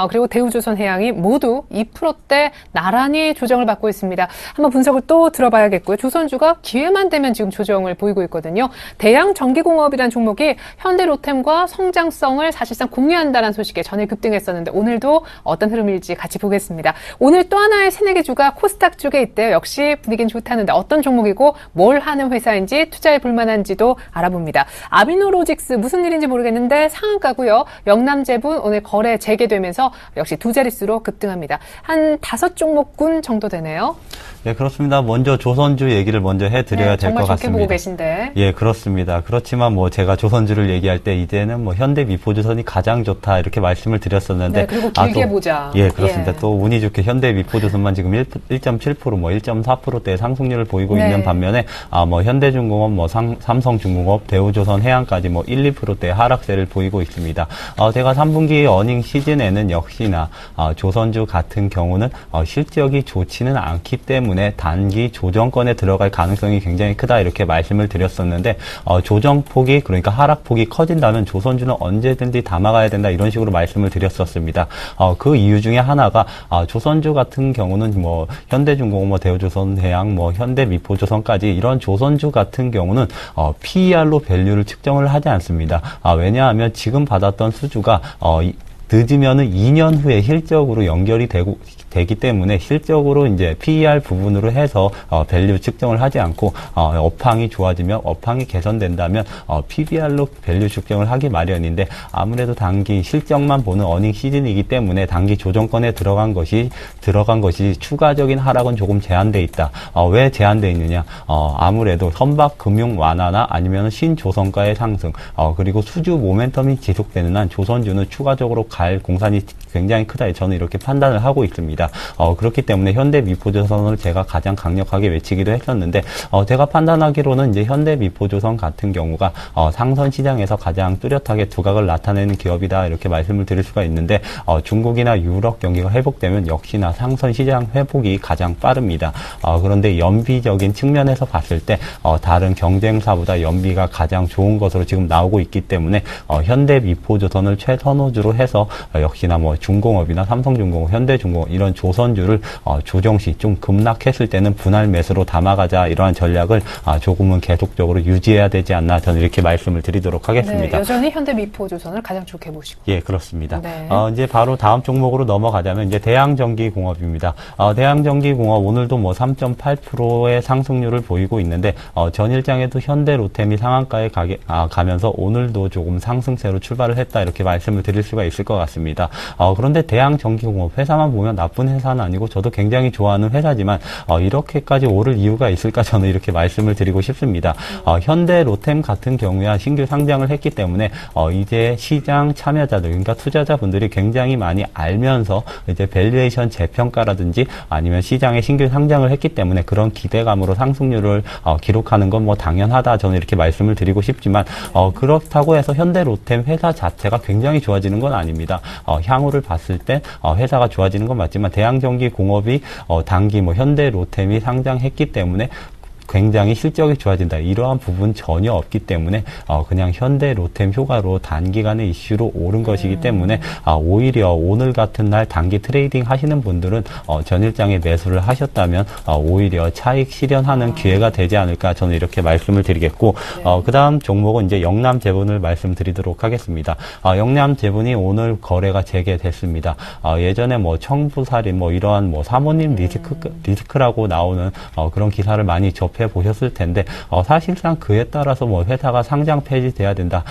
그리고 대우조선해양이 모두 2%대 나란히 조정을 받고 있습니다. 한번 분석을 또 들어봐야겠고요. 조선주가 기회만 되면 지금 조정을 보이고 있거든요. 대양전기공업이라는 종목이 현대로템과 성장성을 사실상 공유한다는 소식에 전일 급등했었는데 오늘도 어떤 흐름일지 같이 보겠습니다. 오늘 또 하나의 새내기 주가 코스닥 쪽에 있대요. 역시 분위기는 좋다는데 어떤 종목이고 뭘 하는 회사인지 투자에 볼만한지도 알아봅니다. 아비노로직스 무슨 일인지 모르겠는데 상한가고요. 영남제분 오늘 거래 재개되면서 역시 두 자릿수로 급등합니다. 한 5종목군 정도 되네요. 네, 그렇습니다. 먼저 조선주 얘기를 먼저 해드려야 될 것 같습니다. 정말 좋게 보고 계신데. 예, 그렇습니다. 그렇지만 제가 조선주를 얘기할 때 이제는 현대 미포조선이 가장 좋다 이렇게 말씀을 드렸었는데. 네, 그리고 길게 보자. 예, 그렇습니다. 또 운이 좋게 현대 미포조선만 지금 1.7%, 1.4%대의 상승률을 보이고 있는 반면에 현대중공업, 삼성중공업, 대우조선해양까지 1, 2%대 하락세를 보이고 있습니다. 제가 3분기 어닝 시즌에는 역시나 조선주 같은 경우는 실적이 좋지는 않기 때문에 단기 조정권에 들어갈 가능성이 굉장히 크다 이렇게 말씀을 드렸었는데 조정폭이 그러니까 하락폭이 커진다면 조선주는 언제든지 담아가야 된다 이런 식으로 말씀을 드렸었습니다. 그 이유 중에 하나가 조선주 같은 경우는 현대중공업, 대우조선해양, 현대미포조선까지 이런 조선주 같은 경우는 PER로 밸류를 측정을 하지 않습니다. 왜냐하면 지금 받았던 수주가 늦으면은 2년 후에 실적으로 연결이 되기 때문에 실적으로 이제 PER 부분으로 해서 밸류 측정을 하지 않고 업황이 좋아지면 업황이 개선된다면 PBR로 밸류 측정을 하기 마련인데 아무래도 단기 실적만 보는 어닝 시즌이기 때문에 단기 조정권에 들어간 것이 추가적인 하락은 조금 제한돼 있다. 왜 제한돼 있느냐? 아무래도 선박 금융 완화나 아니면 신조선가의 상승 그리고 수주 모멘텀이 지속되는 한 조선주는 추가적으로 갈 공산이 굉장히 크다. 저는 이렇게 판단을 하고 있습니다. 그렇기 때문에 현대미포조선을 제가 가장 강력하게 외치기도 했었는데 제가 판단하기로는 이제 현대미포조선 같은 경우가 상선 시장에서 가장 뚜렷하게 두각을 나타내는 기업이다 이렇게 말씀을 드릴 수가 있는데 중국이나 유럽 경기가 회복되면 역시나 상선 시장 회복이 가장 빠릅니다. 그런데 연비적인 측면에서 봤을 때 다른 경쟁사보다 연비가 가장 좋은 것으로 지금 나오고 있기 때문에 현대미포조선을 최선호주로 해서 역시나 뭐 중공업이나 삼성중공업, 현대중공업 이런 조선주를 조정시 좀 급락했을 때는 분할 매수로 담아가자 이러한 전략을 조금은 계속적으로 유지해야 되지 않나 저는 이렇게 말씀을 드리도록 하겠습니다. 네, 여전히 현대미포조선을 가장 좋게 보시고. 예, 그렇습니다. 네. 이제 바로 다음 종목으로 넘어가자면 이제 대양전기공업입니다. 대양전기공업 오늘도 뭐 3.8%의 상승률을 보이고 있는데 전일장에도 현대로템이 상한가에 가면서 오늘도 조금 상승세로 출발을 했다 이렇게 말씀을 드릴 수가 있을 것 같습니다. 그런데 대양전기공업 회사만 보면 나쁜 회사는 아니고 저도 굉장히 좋아하는 회사지만 이렇게까지 오를 이유가 있을까 저는 이렇게 말씀을 드리고 싶습니다. 현대로템 같은 경우야 신규 상장을 했기 때문에 이제 시장 참여자들 그러니까 투자자분들이 굉장히 많이 알면서 이제 밸류에이션 재평가라든지 아니면 시장에 신규 상장을 했기 때문에 그런 기대감으로 상승률을 기록하는 건 뭐 당연하다 저는 이렇게 말씀을 드리고 싶지만 그렇다고 해서 현대로템 회사 자체가 굉장히 좋아지는 건 아닙니다. 향후를 봤을 때 회사가 좋아지는 건 맞지만 대양전기공업이 단기 뭐 현대로템이 상장했기 때문에 굉장히 실적이 좋아진다. 이러한 부분 전혀 없기 때문에 그냥 현대로템 효과로 단기간의 이슈로 오른 것이기 때문에 오히려 오늘 같은 날 단기 트레이딩 하시는 분들은 전일장에 매수를 하셨다면 오히려 차익 실현하는 기회가 되지 않을까 저는 이렇게 말씀을 드리겠고 그 다음 종목은 이제 영남제분을 말씀드리도록 하겠습니다. 영남제분이 오늘 거래가 재개됐습니다. 예전에 뭐 청부살인 뭐 이러한 뭐 사모님 리스크라고 나오는 그런 기사를 많이 접해 보셨을 텐데 사실상 그에 따라서 뭐 회사가 상장 폐지돼야 된다.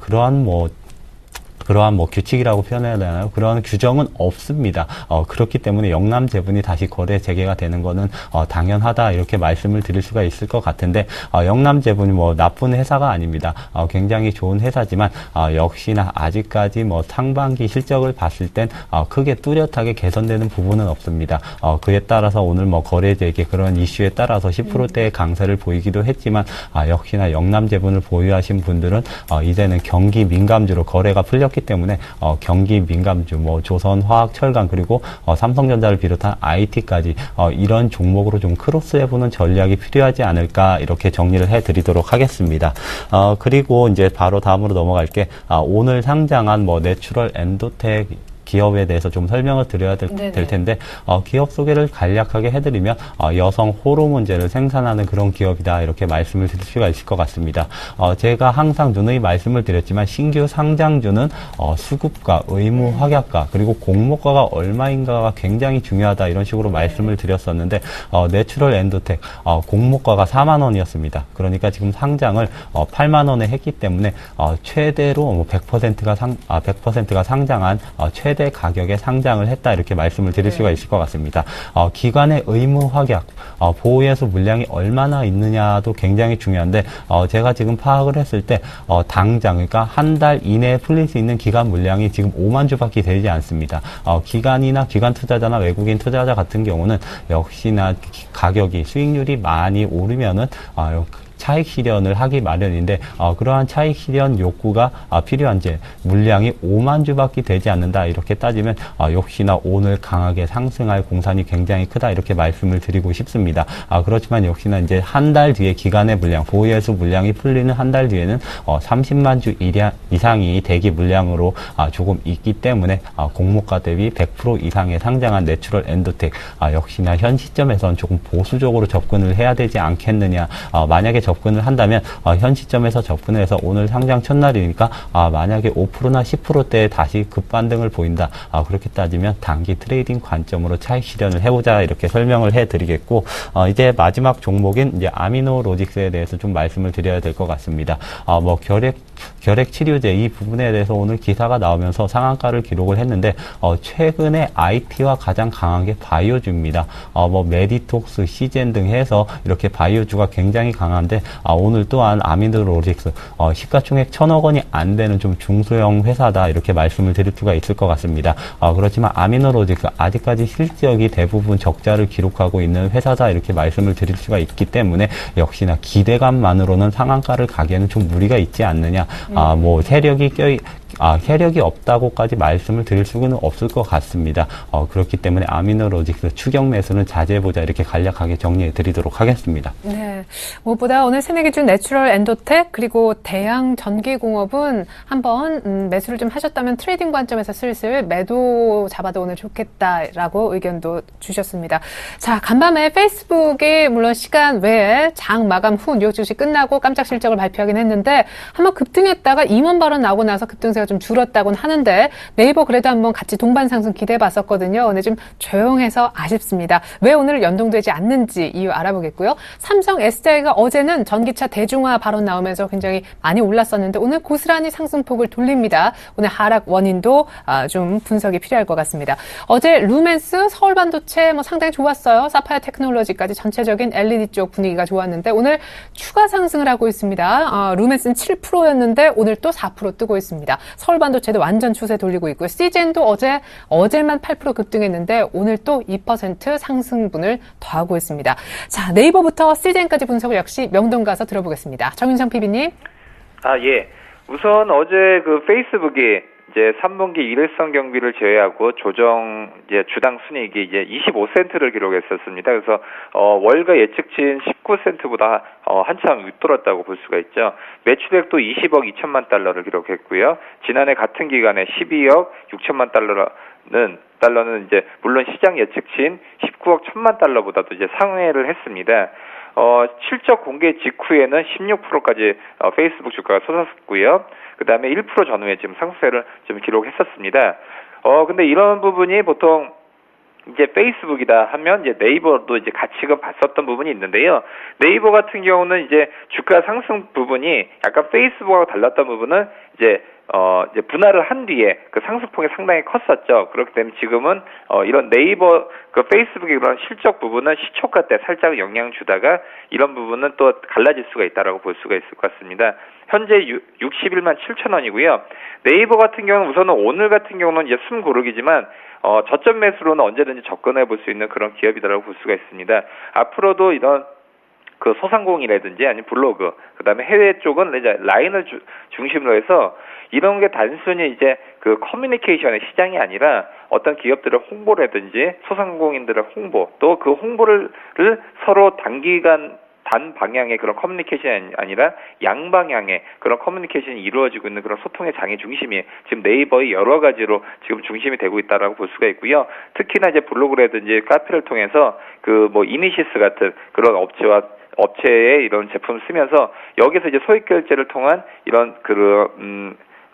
그러한 규칙이라고 표현해야 되나요? 그런 규정은 없습니다. 그렇기 때문에 영남제분이 다시 거래 재개가 되는 거는 당연하다 이렇게 말씀을 드릴 수가 있을 것 같은데 영남제분이 뭐 나쁜 회사가 아닙니다. 굉장히 좋은 회사지만 역시나 아직까지 뭐 상반기 실적을 봤을 땐 크게 뚜렷하게 개선되는 부분은 없습니다. 그에 따라서 오늘 뭐 거래 재개 그런 이슈에 따라서 10%대의 강세를 보이기도 했지만 역시나 영남제분을 보유하신 분들은 이제는 경기 민감주로 거래가 풀렸기 때문에 경기 민감주, 뭐 조선화학, 철강 그리고 삼성전자를 비롯한 IT까지 이런 종목으로 좀 크로스해보는 전략이 필요하지 않을까 이렇게 정리를 해드리도록 하겠습니다. 그리고 이제 바로 다음으로 넘어갈게 오늘 상장한 뭐 내추럴 엔도텍 기업에 대해서 좀 설명을 드려야 될 텐데 기업 소개를 간략하게 해드리면 여성 호르몬제를 생산하는 그런 기업이다 이렇게 말씀을 드릴 수가 있을 것 같습니다. 제가 항상 누누이 말씀을 드렸지만 신규 상장주는 수급가, 의무 확약가 그리고 공모가가 얼마인가가 굉장히 중요하다 이런 식으로 말씀을 드렸었는데 내추럴 엔도텍 공모가가 4만 원이었습니다. 그러니까 지금 상장을 8만 원에 했기 때문에 최대로 100%가 상장한 최대 가격에 상장을 했다 이렇게 말씀을 드릴 수가 있을 것 같습니다. 기관의 의무 확약, 보유예수 물량이 얼마나 있느냐도 굉장히 중요한데 제가 지금 파악을 했을 때 당장 그러니까 한 달 이내에 풀릴 수 있는 기관 물량이 지금 5만 주밖에 되지 않습니다. 기관이나 기관 투자자나 외국인 투자자 같은 경우는 역시나 가격이 수익률이 많이 오르면은 차익 실현을 하기 마련인데 그러한 차익 실현 욕구가 필요한지 물량이 5만 주밖에 되지 않는다 이렇게 따지면 역시나 오늘 강하게 상승할 공산이 굉장히 크다 이렇게 말씀을 드리고 싶습니다. 그렇지만 역시나 이제 한 달 뒤에 기간의 물량 보유예수 물량이 풀리는 한 달 뒤에는 30만 주 이상이 대기 물량으로 조금 있기 때문에 공모가 대비 100% 이상의 상장한 내추럴 엔도텍 역시나 현 시점에선 조금 보수적으로 접근을 해야 되지 않겠느냐. 만약에 접근을 한다면 현 시점에서 접근을 해서 오늘 상장 첫날이니까 만약에 5%나 10%대에 다시 급반등을 보인다. 그렇게 따지면 단기 트레이딩 관점으로 차익 실현을 해보자 이렇게 설명을 해드리겠고 이제 마지막 종목인 이제 아미노로직스에 대해서 좀 말씀을 드려야 될 것 같습니다. 뭐 결핵 치료제 이 부분에 대해서 오늘 기사가 나오면서 상한가를 기록을 했는데 최근에 IT와 가장 강한 게 바이오주입니다. 뭐 메디톡스, 시젠 등 해서 이렇게 바이오주가 굉장히 강한데 오늘 또한 아미노로직스 시가총액 1,000억 원이 안 되는 좀 중소형 회사다 이렇게 말씀을 드릴 수가 있을 것 같습니다. 그렇지만 아미노로직스 아직까지 실적이 대부분 적자를 기록하고 있는 회사다 이렇게 말씀을 드릴 수가 있기 때문에 역시나 기대감만으로는 상한가를 가기에는 좀 무리가 있지 않느냐. 뭐 세력이 없다고까지 말씀을 드릴 수는 없을 것 같습니다. 그렇기 때문에 아미노로직스 추격 매수는 자제해보자 이렇게 간략하게 정리해 드리도록 하겠습니다. 네. 무엇보다 오늘 새내기준 내추럴 엔도텍 그리고 대양전기공업은 한번 매수를 좀 하셨다면 트레이딩 관점에서 슬슬 매도 잡아도 오늘 좋겠다라고 의견도 주셨습니다. 자, 간밤에 페이스북에 물론 시간 외에 장 마감 후 뉴욕 증시 끝나고 깜짝 실적을 발표하긴 했는데 한번 급등했다가 임원 발언 나오고 나서 급등세가 좀 줄었다고는 하는데 네이버 그래도 한번 같이 동반 상승 기대해봤었거든요. 오늘 좀 조용해서 아쉽습니다. 왜 오늘 연동되지 않는지 이유 알아보겠고요. 삼성 SDI가 어제는 전기차 대중화 발언 나오면서 굉장히 많이 올랐었는데 오늘 고스란히 상승폭을 돌립니다. 오늘 하락 원인도 좀 분석이 필요할 것 같습니다. 어제 루멘스, 서울반도체 뭐 상당히 좋았어요. 사파이어 테크놀로지까지 전체적인 LED 쪽 분위기가 좋았는데 오늘 추가 상승을 하고 있습니다. 루멘스는 7%였는데 오늘 또 4% 뜨고 있습니다. 서울반도체도 완전 추세 돌리고 있고요. 시젠도 어제만 8% 급등했는데 오늘 또 2% 상승분을 더하고 있습니다. 자, 네이버부터 시젠까지 분석을 역시 명동 가서 들어보겠습니다. 정윤성 PB님. 예. 우선 어제 그 페이스북이 이제 3분기 일회성 경비를 제외하고 조정 이제 주당 순이익이 이제 25센트를 기록했었습니다. 그래서 월가 예측치인 19센트보다 한참 윗돌았다고 볼 수가 있죠. 매출액도 20억 2천만 달러를 기록했고요. 지난해 같은 기간에 12억 6천만 달러는 이제 물론 시장 예측치인 19억 1천만 달러보다도 이제 상회를 했습니다. 실적 공개 직후에는 16%까지 페이스북 주가가 솟았고요. 그 다음에 1% 전후에 지금 상승세를 좀 기록했었습니다. 근데 이런 부분이 보통 이제 페이스북이다 하면 이제 네이버도 이제 같이 봤었던 부분이 있는데요. 네이버 같은 경우는 이제 주가 상승 부분이 약간 페이스북하고 달랐던 부분은 이제 분할을 한 뒤에 그 상승폭이 상당히 컸었죠. 그렇기 때문에 지금은 이런 네이버 그 페이스북의 그런 실적 부분은 시초가 때 살짝 영향 주다가 이런 부분은 또 갈라질 수가 있다라고 볼 수가 있을 것 같습니다. 현재 61만 7천 원이고요. 네이버 같은 경우는 우선은 오늘 같은 경우는 이제 숨 고르기지만 저점 매수로는 언제든지 접근해 볼 수 있는 그런 기업이다라고 볼 수가 있습니다. 앞으로도 이런 그 소상공인이라든지 아니면 블로그, 그 다음에 해외 쪽은 이제 라인을 중심으로 해서 이런 게 단순히 이제 그 커뮤니케이션의 시장이 아니라 어떤 기업들의 홍보라든지 소상공인들의 홍보, 또 그 홍보를 서로 단 방향의 그런 커뮤니케이션이 아니라 양방향의 그런 커뮤니케이션이 이루어지고 있는 그런 소통의 장의 중심이 지금 네이버의 여러 가지로 지금 중심이 되고 있다라고 볼 수가 있고요. 특히나 이제 블로그라든지 카페를 통해서 그 뭐 이니시스 같은 그런 업체의 이런 제품을 쓰면서 여기서 이제 소액 결제를 통한 이런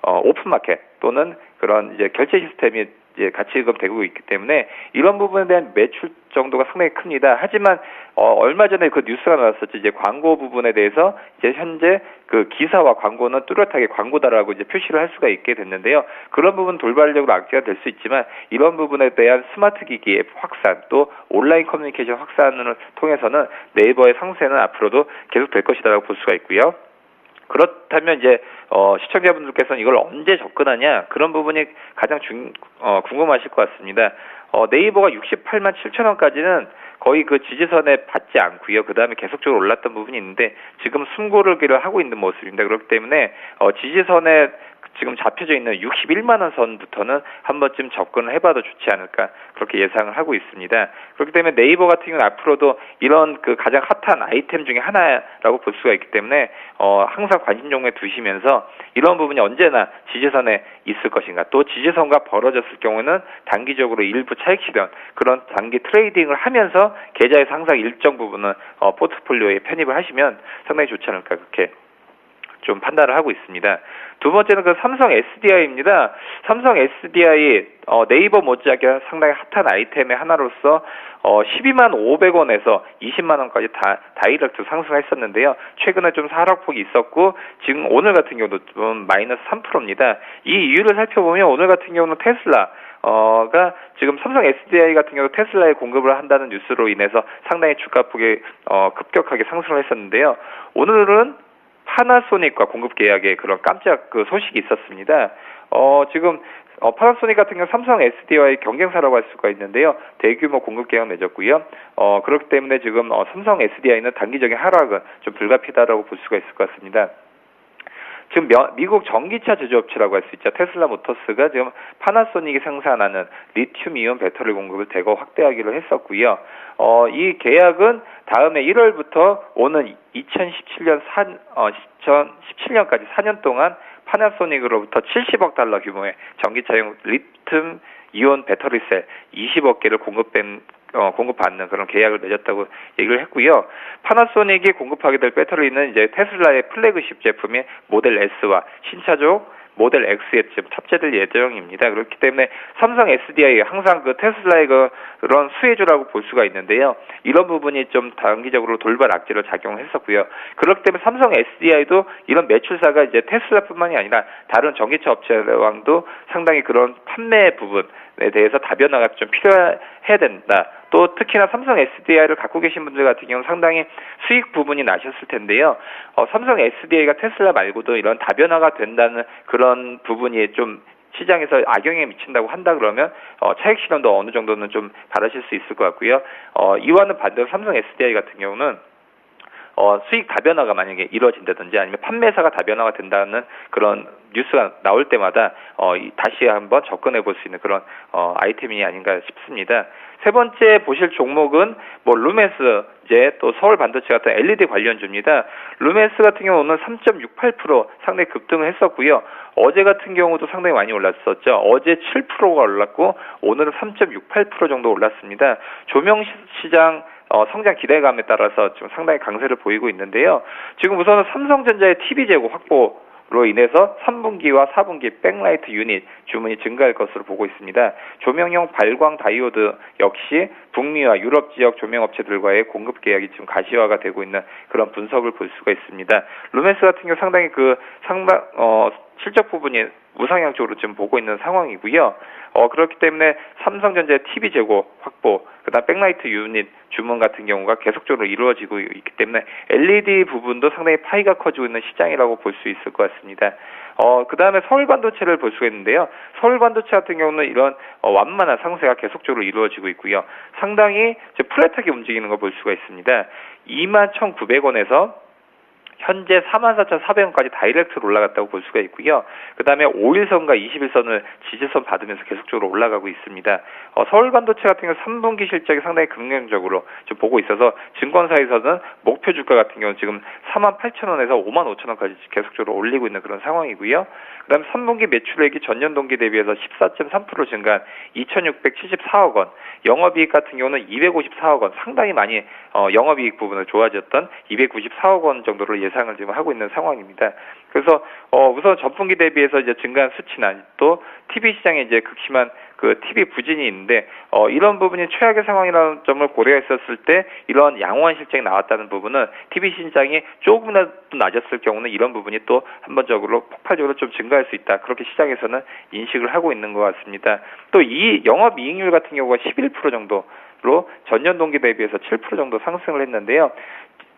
오픈마켓 또는 그런 이제 결제 시스템이 이제 같이 되고 있기 때문에 이런 부분에 대한 매출 정도가 상당히 큽니다. 하지만 얼마 전에 그 뉴스가 나왔었죠. 이제 광고 부분에 대해서 이제 현재 그 기사와 광고는 뚜렷하게 광고다라고 이제 표시를 할 수가 있게 됐는데요. 그런 부분 돌발적으로 악재가 될 수 있지만 이런 부분에 대한 스마트 기기 앱 확산 또 온라인 커뮤니케이션 확산을 통해서는 네이버의 상세는 앞으로도 계속 될 것이다라고 볼 수가 있고요. 그렇다면 이제 시청자분들께서는 이걸 언제 접근하냐 그런 부분이 가장 궁금하실 것 같습니다. 네이버가 68만 7천 원까지는 거의 그 지지선에 받지 않고요. 그 다음에 계속적으로 올랐던 부분이 있는데 지금 숨고르기를 하고 있는 모습입니다. 그렇기 때문에 지지선에 지금 잡혀져 있는 61만 원 선부터는 한 번쯤 접근을 해봐도 좋지 않을까 그렇게 예상을 하고 있습니다. 그렇기 때문에 네이버 같은 경우는 앞으로도 이런 그 가장 핫한 아이템 중에 하나라고 볼 수가 있기 때문에 항상 관심 종목에 두시면서 이런 부분이 언제나 지지선에 있을 것인가, 또 지지선과 벌어졌을 경우에는 단기적으로 일부 차익 실현, 그런 단기 트레이딩을 하면서 계좌에서 항상 일정 부분은 포트폴리오에 편입을 하시면 상당히 좋지 않을까 그렇게 좀 판단을 하고 있습니다. 두 번째는 그 삼성 SDI입니다. 삼성 SDI 네이버 못지않게 상당히 핫한 아이템의 하나로서 12만 500원에서 20만 원까지 다이렉트 상승했었는데요. 최근에 좀 하락폭이 있었고 지금 오늘 같은 경우도 좀 마이너스 3%입니다. 이 이유를 살펴보면 오늘 같은 경우는 테슬라가 지금 삼성 SDI 같은 경우 테슬라에 공급을 한다는 뉴스로 인해서 상당히 주가폭이 급격하게 상승을 했었는데요. 오늘은 파나소닉과 공급 계약의 그런 깜짝 그 소식이 있었습니다. 지금 파나소닉 같은 경우 삼성 SDI와의 경쟁사라고 할 수가 있는데요. 대규모 공급 계약 맺었고요. 그렇기 때문에 지금 삼성 SDI는 단기적인 하락은 좀 불가피하다라고 볼 수가 있을 것 같습니다. 지금 미국 전기차 제조업체라고 할 수 있죠. 테슬라 모터스가 지금 파나소닉이 생산하는 리튬이온 배터리 공급을 대거 확대하기로 했었고요. 이 계약은 다음에 1월부터 오는 2017년까지 4년 동안 파나소닉으로부터 70억 달러 규모의 전기차용 리튬 이온 배터리 셀 20억 개를 공급받는 그런 계약을 맺었다고 얘기를 했고요. 파나소닉이 공급하게 될 배터리는 이제 테슬라의 플래그십 제품인 모델 S와 신차종 모델 X에 지금 탑재될 예정입니다. 그렇기 때문에 삼성 SDI 항상 그 테슬라의 그런 수혜주라고 볼 수가 있는데요. 이런 부분이 좀 단기적으로 돌발 악재로 작용했었고요. 그렇기 때문에 삼성 SDI도 이런 매출사가 이제 테슬라뿐만이 아니라 다른 전기차 업체와도 상당히 그런 판매 부분에 대해서 다변화가 좀 필요해야 된다. 또 특히나 삼성 SDI를 갖고 계신 분들 같은 경우는 상당히 수익 부분이 나셨을 텐데요. 삼성 SDI가 테슬라 말고도 이런 다변화가 된다는 그런 부분이 좀 시장에서 악영향에 미친다고 한다 그러면 차익 실현도 어느 정도는 좀 바라실 수 있을 것 같고요. 이와는 반대로 삼성 SDI 같은 경우는 수익 다변화가 만약에 이루어진다든지 아니면 판매사가 다변화가 된다는 그런 뉴스가 나올 때마다 다시 한번 접근해 볼 수 있는 그런 아이템이 아닌가 싶습니다. 세 번째 보실 종목은 루멘스 이제 또 서울 반도체 같은 LED 관련주입니다. 루멘스 같은 경우는 3.68% 상당히 급등을 했었고요. 어제 같은 경우도 상당히 많이 올랐었죠. 어제 7%가 올랐고 오늘은 3.68% 정도 올랐습니다. 조명 시장 성장 기대감에 따라서 지금 상당히 강세를 보이고 있는데요. 지금 우선은 삼성전자의 TV 재고 확보로 인해서 3분기와 4분기 백라이트 유닛 주문이 증가할 것으로 보고 있습니다. 조명용 발광 다이오드 역시 북미와 유럽 지역 조명업체들과의 공급 계약이 지금 가시화가 되고 있는 그런 분석을 볼 수가 있습니다. 루멘스 같은 경우 상당히 실적 부분이 우상향 쪽으로 지금 보고 있는 상황이고요. 그렇기 때문에 삼성전자의 TV 재고 확보, 그다음 백라이트 유닛 주문 같은 경우가 계속적으로 이루어지고 있기 때문에 LED 부분도 상당히 파이가 커지고 있는 시장이라고 볼 수 있을 것 같습니다. 그다음에 서울반도체를 볼 수가 있는데요. 서울반도체 같은 경우는 이런 완만한 상세가 계속적으로 이루어지고 있고요. 상당히 플랫하게 움직이는 걸 볼 수가 있습니다. 21,900원에서 현재 44,400원까지 다이렉트로 올라갔다고 볼 수가 있고요. 그 다음에 5일선과 21선을 지지선 받으면서 계속적으로 올라가고 있습니다. 서울반도체 같은 경우 3분기 실적이 상당히 긍정적으로 좀 보고 있어서 증권사에서는 목표 주가 같은 경우는 지금 48,000원에서 55,000원까지 계속적으로 올리고 있는 그런 상황이고요. 그 다음에 3분기 매출액이 전년 동기 대비해서 14.3% 증가한 2,674억 원, 영업이익 같은 경우는 254억 원, 상당히 많이 영업이익 부분을 좋아졌던 294억 원 정도로 예상을 지금 하고 있는 상황입니다. 그래서 우선 전분기 대비해서 이제 증가한 수치나 또 TV 시장에 이제 극심한 그 TV 부진이 있는데 이런 부분이 최악의 상황이라는 점을 고려했었을 때 이런 양호한 실적이 나왔다는 부분은 TV 시장이 조금이라도 낮았을 경우는 이런 부분이 또 한번적으로 폭발적으로 좀 증가할 수 있다. 그렇게 시장에서는 인식을 하고 있는 것 같습니다. 또 이 영업이익률 같은 경우가 11% 정도로 전년 동기 대비해서 7% 정도 상승을 했는데요.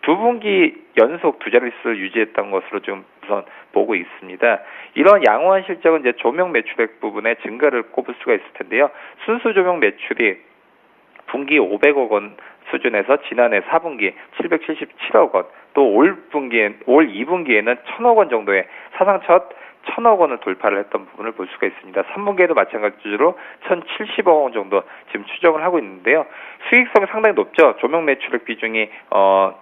두 분기 연속 두 자릿수를 유지했던 것으로 좀 우선 보고 있습니다. 이런 양호한 실적은 이제 조명 매출액 부분에 증가를 꼽을 수가 있을 텐데요. 순수 조명 매출이 분기 500억 원 수준에서 지난해 4분기 777억 원, 또 올 2분기에는 1,000억 원 정도의 사상 첫 1,000억 원을 돌파를 했던 부분을 볼 수가 있습니다. 3분기에도 마찬가지로 1,070억 원 정도 지금 추정을 하고 있는데요. 수익성이 상당히 높죠. 조명 매출액 비중이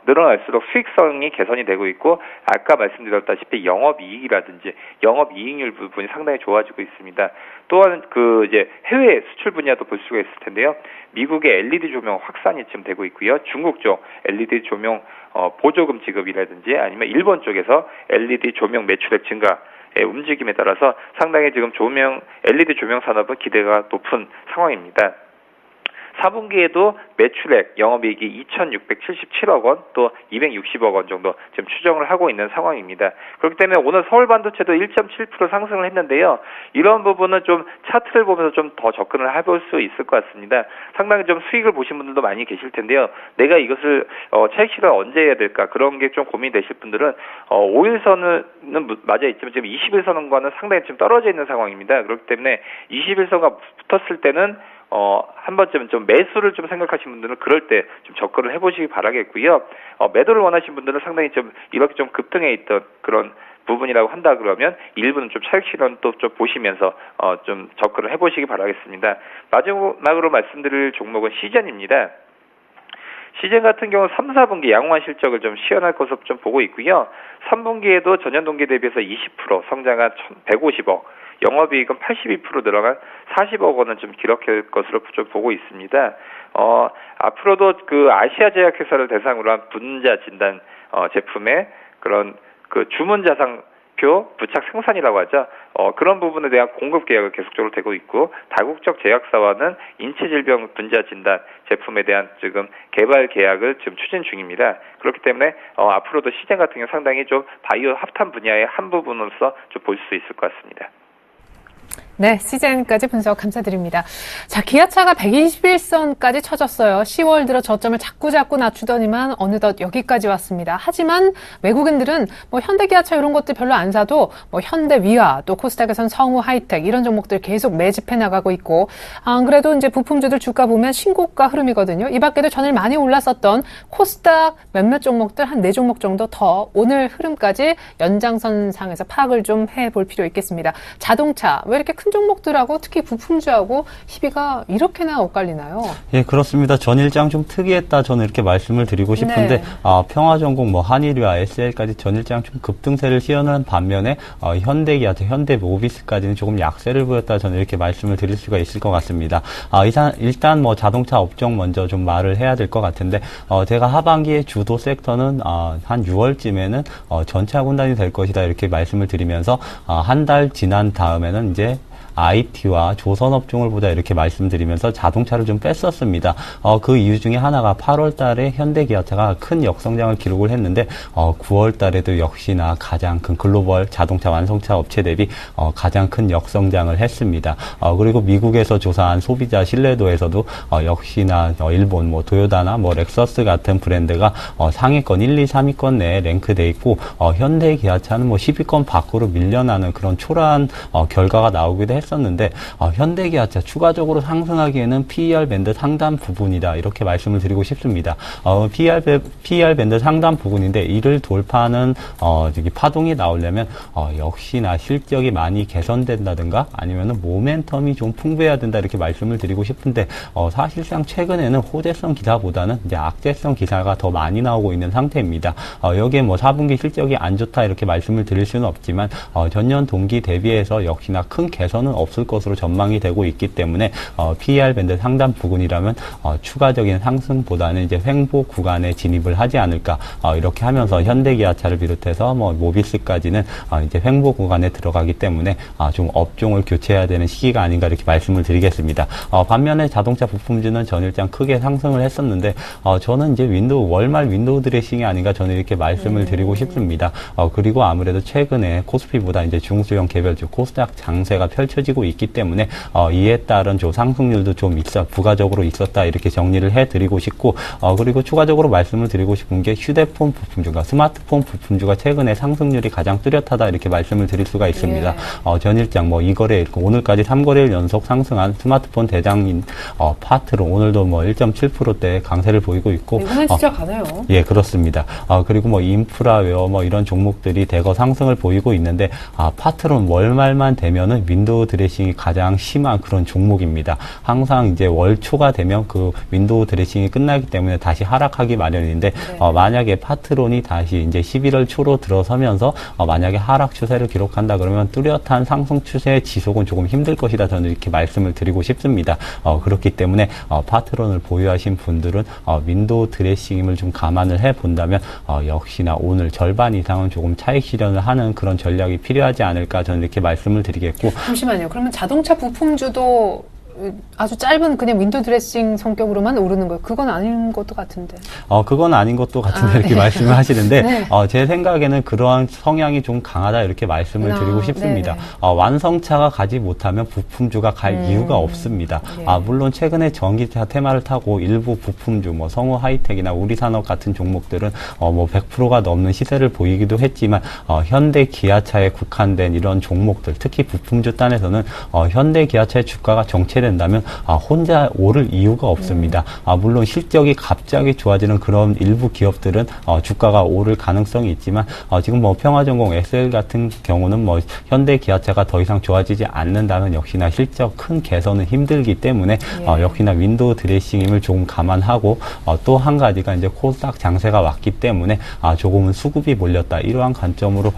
늘어날수록 수익성이 개선이 되고 있고, 아까 말씀드렸다시피 영업이익이라든지 영업이익률 부분이 상당히 좋아지고 있습니다. 또한 이제 해외 수출 분야도 볼 수가 있을 텐데요. 미국의 LED 조명 확산이 지금 되고 있고요. 중국 쪽 LED 조명 보조금 지급이라든지 아니면 일본 쪽에서 LED 조명 매출액 증가의 움직임에 따라서 상당히 지금 LED 조명 산업은 기대가 높은 상황입니다. 4분기에도 매출액, 영업이익이 2,677억 원, 또 260억 원 정도 지금 추정을 하고 있는 상황입니다. 그렇기 때문에 오늘 서울 반도체도 1.7% 상승을 했는데요. 이런 부분은 좀 차트를 보면서 좀 더 접근을 해볼 수 있을 것 같습니다. 상당히 좀 수익을 보신 분들도 많이 계실 텐데요. 내가 이것을 차익 실현 언제 해야 될까? 그런 게 좀 고민이 되실 분들은 5일선은 맞아 있지만 지금 21선과는 상당히 좀 떨어져 있는 상황입니다. 그렇기 때문에 21선과 붙었을 때는 한 번쯤은 좀 매수를 좀 생각하시는 분들은 그럴 때 좀 접근을 해보시기 바라겠고요. 매도를 원하시는 분들은 상당히 좀 이렇게 좀 급등해 있던 그런 부분이라고 한다 그러면 일부는 좀 차익 실현 또 좀 보시면서 좀 접근을 해보시기 바라겠습니다. 마지막으로 말씀드릴 종목은 시젠입니다. 시젠 같은 경우 3, 4분기 양호한 실적을 좀 시현할 것으로 좀 보고 있고요. 3분기에도 전년 동기 대비해서 20% 성장한 150억, 영업이익은 82% 늘어난 40억 원은 좀 기록할 것으로 좀 보고 있습니다. 앞으로도 그 아시아 제약회사를 대상으로 한 분자 진단 제품의 그런 그 주문 자상표 부착 생산이라고 하죠. 그런 부분에 대한 공급 계약을 계속적으로 되고 있고, 다국적 제약사와는 인체질병 분자 진단 제품에 대한 지금 개발 계약을 지금 추진 중입니다. 그렇기 때문에 앞으로도 시젠 같은 경우 상당히 좀 바이오 합탄 분야의 한 부분으로서 좀 볼 수 있을 것 같습니다. 네, 시젠까지 분석 감사드립니다. 자, 기아차가 121선까지 쳐졌어요. 10월 들어 저점을 자꾸 낮추더니만 어느덧 여기까지 왔습니다. 하지만 외국인들은 현대기아차 이런 것들 별로 안 사도 현대위아, 또 코스닥에선 성우 하이텍 이런 종목들 계속 매집해 나가고 있고, 안 그래도 이제 부품주들 주가 보면 신고가 흐름이거든요. 이 밖에도 전일 많이 올랐었던 코스닥 몇몇 종목들 한 4종목 정도 더 오늘 흐름까지 연장선상에서 파악을 좀 해볼 필요 있겠습니다. 자동차, 왜 이렇게 큰 종목들하고 특히 부품주하고 희비가 이렇게나 엇갈리나요? 예, 그렇습니다. 전일장 좀 특이했다 저는 이렇게 말씀을 드리고 싶은데, 네. 평화전공 한일유와 SL까지 전일장 좀 급등세를 시현한 반면에 현대기아차, 현대모비스까지는 조금 약세를 보였다 저는 이렇게 말씀을 드릴 수가 있을 것 같습니다. 일단 자동차 업종 먼저 좀 말을 해야 될 것 같은데, 제가 하반기에 주도 섹터는 한 6월쯤에는 전체 하군단이 될 것이다 이렇게 말씀을 드리면서 한 달 지난 다음에는 이제 IT와 조선업종을 보자 이렇게 말씀드리면서 자동차를 좀 뺐었습니다. 그 이유 중에 하나가 8월 달에 현대기아차가 큰 역성장을 기록을 했는데 9월 달에도 역시나 가장 큰 글로벌 자동차 완성차 업체 대비 가장 큰 역성장을 했습니다. 그리고 미국에서 조사한 소비자 신뢰도에서도 역시나 일본 도요타나 렉서스 같은 브랜드가 상위권 1, 2, 3위권 내에 랭크돼 있고 현대기아차는 10위권 밖으로 밀려나는 그런 초라한 결과가 나오기도 했었는데 현대기아차 추가적으로 상승하기에는 PER 밴드 상단 부분이다 이렇게 말씀을 드리고 싶습니다. PER 밴드 상단 부분인데 이를 돌파하는 파동이 나오려면 역시나 실적이 많이 개선된다든가 아니면은 모멘텀이 좀 풍부해야 된다 이렇게 말씀을 드리고 싶은데 사실상 최근에는 호재성 기사보다는 이제 악재성 기사가 더 많이 나오고 있는 상태입니다. 여기에 4분기 실적이 안 좋다 이렇게 말씀을 드릴 수는 없지만 전년 동기 대비해서 역시나 큰 개선은 없을 것으로 전망이 되고 있기 때문에 PER 밴드 상단 부근이라면 추가적인 상승보다는 이제 횡보 구간에 진입을 하지 않을까 이렇게 하면서 현대기아차를 비롯해서 모비스까지는 이제 횡보 구간에 들어가기 때문에 좀 업종을 교체해야 되는 시기가 아닌가 이렇게 말씀을 드리겠습니다. 반면에 자동차 부품주는 전일장 크게 상승을 했었는데 저는 이제 월말 윈도우 드레싱이 아닌가 저는 이렇게 말씀을 드리고 싶습니다. 그리고 아무래도 최근에 코스피보다 이제 중소형 개별주 코스닥 장세가 펼쳐지고 커지고 있기 때문에 이에 따른 좀 상승률도 좀 부가적으로 있었다 이렇게 정리를 해드리고 싶고 그리고 추가적으로 말씀을 드리고 싶은 게 휴대폰 부품주가 스마트폰 부품주가 최근에 상승률이 가장 뚜렷하다 이렇게 말씀을 드릴 수가 있습니다. 전일장 뭐 2거래일 오늘까지 3거래일 연속 상승한 스마트폰 대장인 파트론 오늘도 뭐 1.7%대 강세를 보이고 있고 이번엔 진짜 가네요. 예, 그렇습니다. 그리고 뭐 인프라웨어 뭐 이런 종목들이 대거 상승을 보이고 있는데 파트론 월말만 되면은 윈도우 드레싱이 가장 심한 그런 종목입니다. 항상 이제 월 초가 되면 그 윈도우 드레싱이 끝나기 때문에 다시 하락하기 마련인데 만약에 파트론이 다시 이제 11월 초로 들어서면서 만약에 하락 추세를 기록한다 그러면 뚜렷한 상승 추세의 지속은 조금 힘들 것이다 저는 이렇게 말씀을 드리고 싶습니다. 그렇기 때문에 파트론을 보유하신 분들은 윈도우 드레싱임을 좀 감안을 해 본다면 역시나 오늘 절반 이상은 조금 차익 실현을 하는 그런 전략이 필요하지 않을까 저는 이렇게 말씀을 드리겠고. 잠시만요. 그러면 자동차 부품주도 아주 짧은 그냥 윈도우 드레싱 성격으로만 오르는 거예요. 그건 아닌 것도 같은데. 그건 아닌 것도 같은데 이렇게 말씀을 하시는데 네. 제 생각에는 그러한 성향이 좀 강하다 이렇게 말씀을 드리고 싶습니다. 완성차가 가지 못하면 부품주가 갈 이유가 없습니다. 물론 최근에 전기차 테마를 타고 일부 부품주 뭐 성우 하이텍이나 우리산업 같은 종목들은 뭐 100%가 넘는 시세를 보이기도 했지만 현대 기아차에 국한된 이런 종목들 특히 부품주 단에서는 현대 기아차의 주가가 정체된다면 혼자 오를 이유가 없습니다. 물론 실적이 갑자기 좋아지는 그런 일부 기업들은 주가가 오를 가능성이 있지만 지금 뭐 평화전공 SL 같은 경우는 뭐 현대 기아차가 더 이상 좋아지지 않는다면 역시나 실적 큰 개선은 힘들기 때문에 역시나 윈도우 드레싱임을 조금 감안하고 또 한 가지가 이제 코스닥 장세가 왔기 때문에 조금은 수급이 몰렸다 이러한 관점으로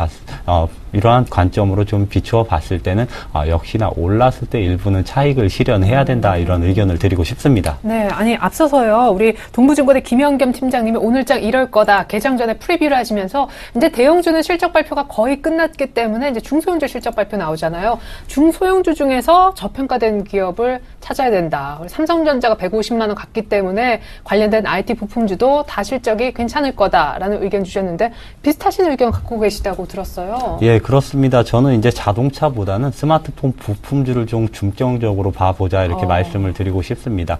좀 비추어 봤을 때는 역시나 올랐을 때 일부는 차익을 실현해야 된다 이런 의견을 드리고 싶습니다. 네, 아니 앞서서요 우리 동부증권의 김현겸 팀장님이 오늘장 이럴 거다 개장 전에 프리뷰를 하시면서 이제 대형주는 실적 발표가 거의 끝났기 때문에 이제 중소형주 실적 발표 나오잖아요. 중소형주 중에서 저평가된 기업을 찾아야 된다. 삼성전자가 150만 원 갔기 때문에 관련된 IT 부품주도 다 실적이 괜찮을 거다라는 의견 주셨는데 비슷하신 의견 갖고 계시다고 들었어요. 예, 그렇습니다. 저는 이제 자동차보다는 스마트폰 부품주를 좀 중점적으로 봐보자 이렇게 말씀을 드리고 싶습니다.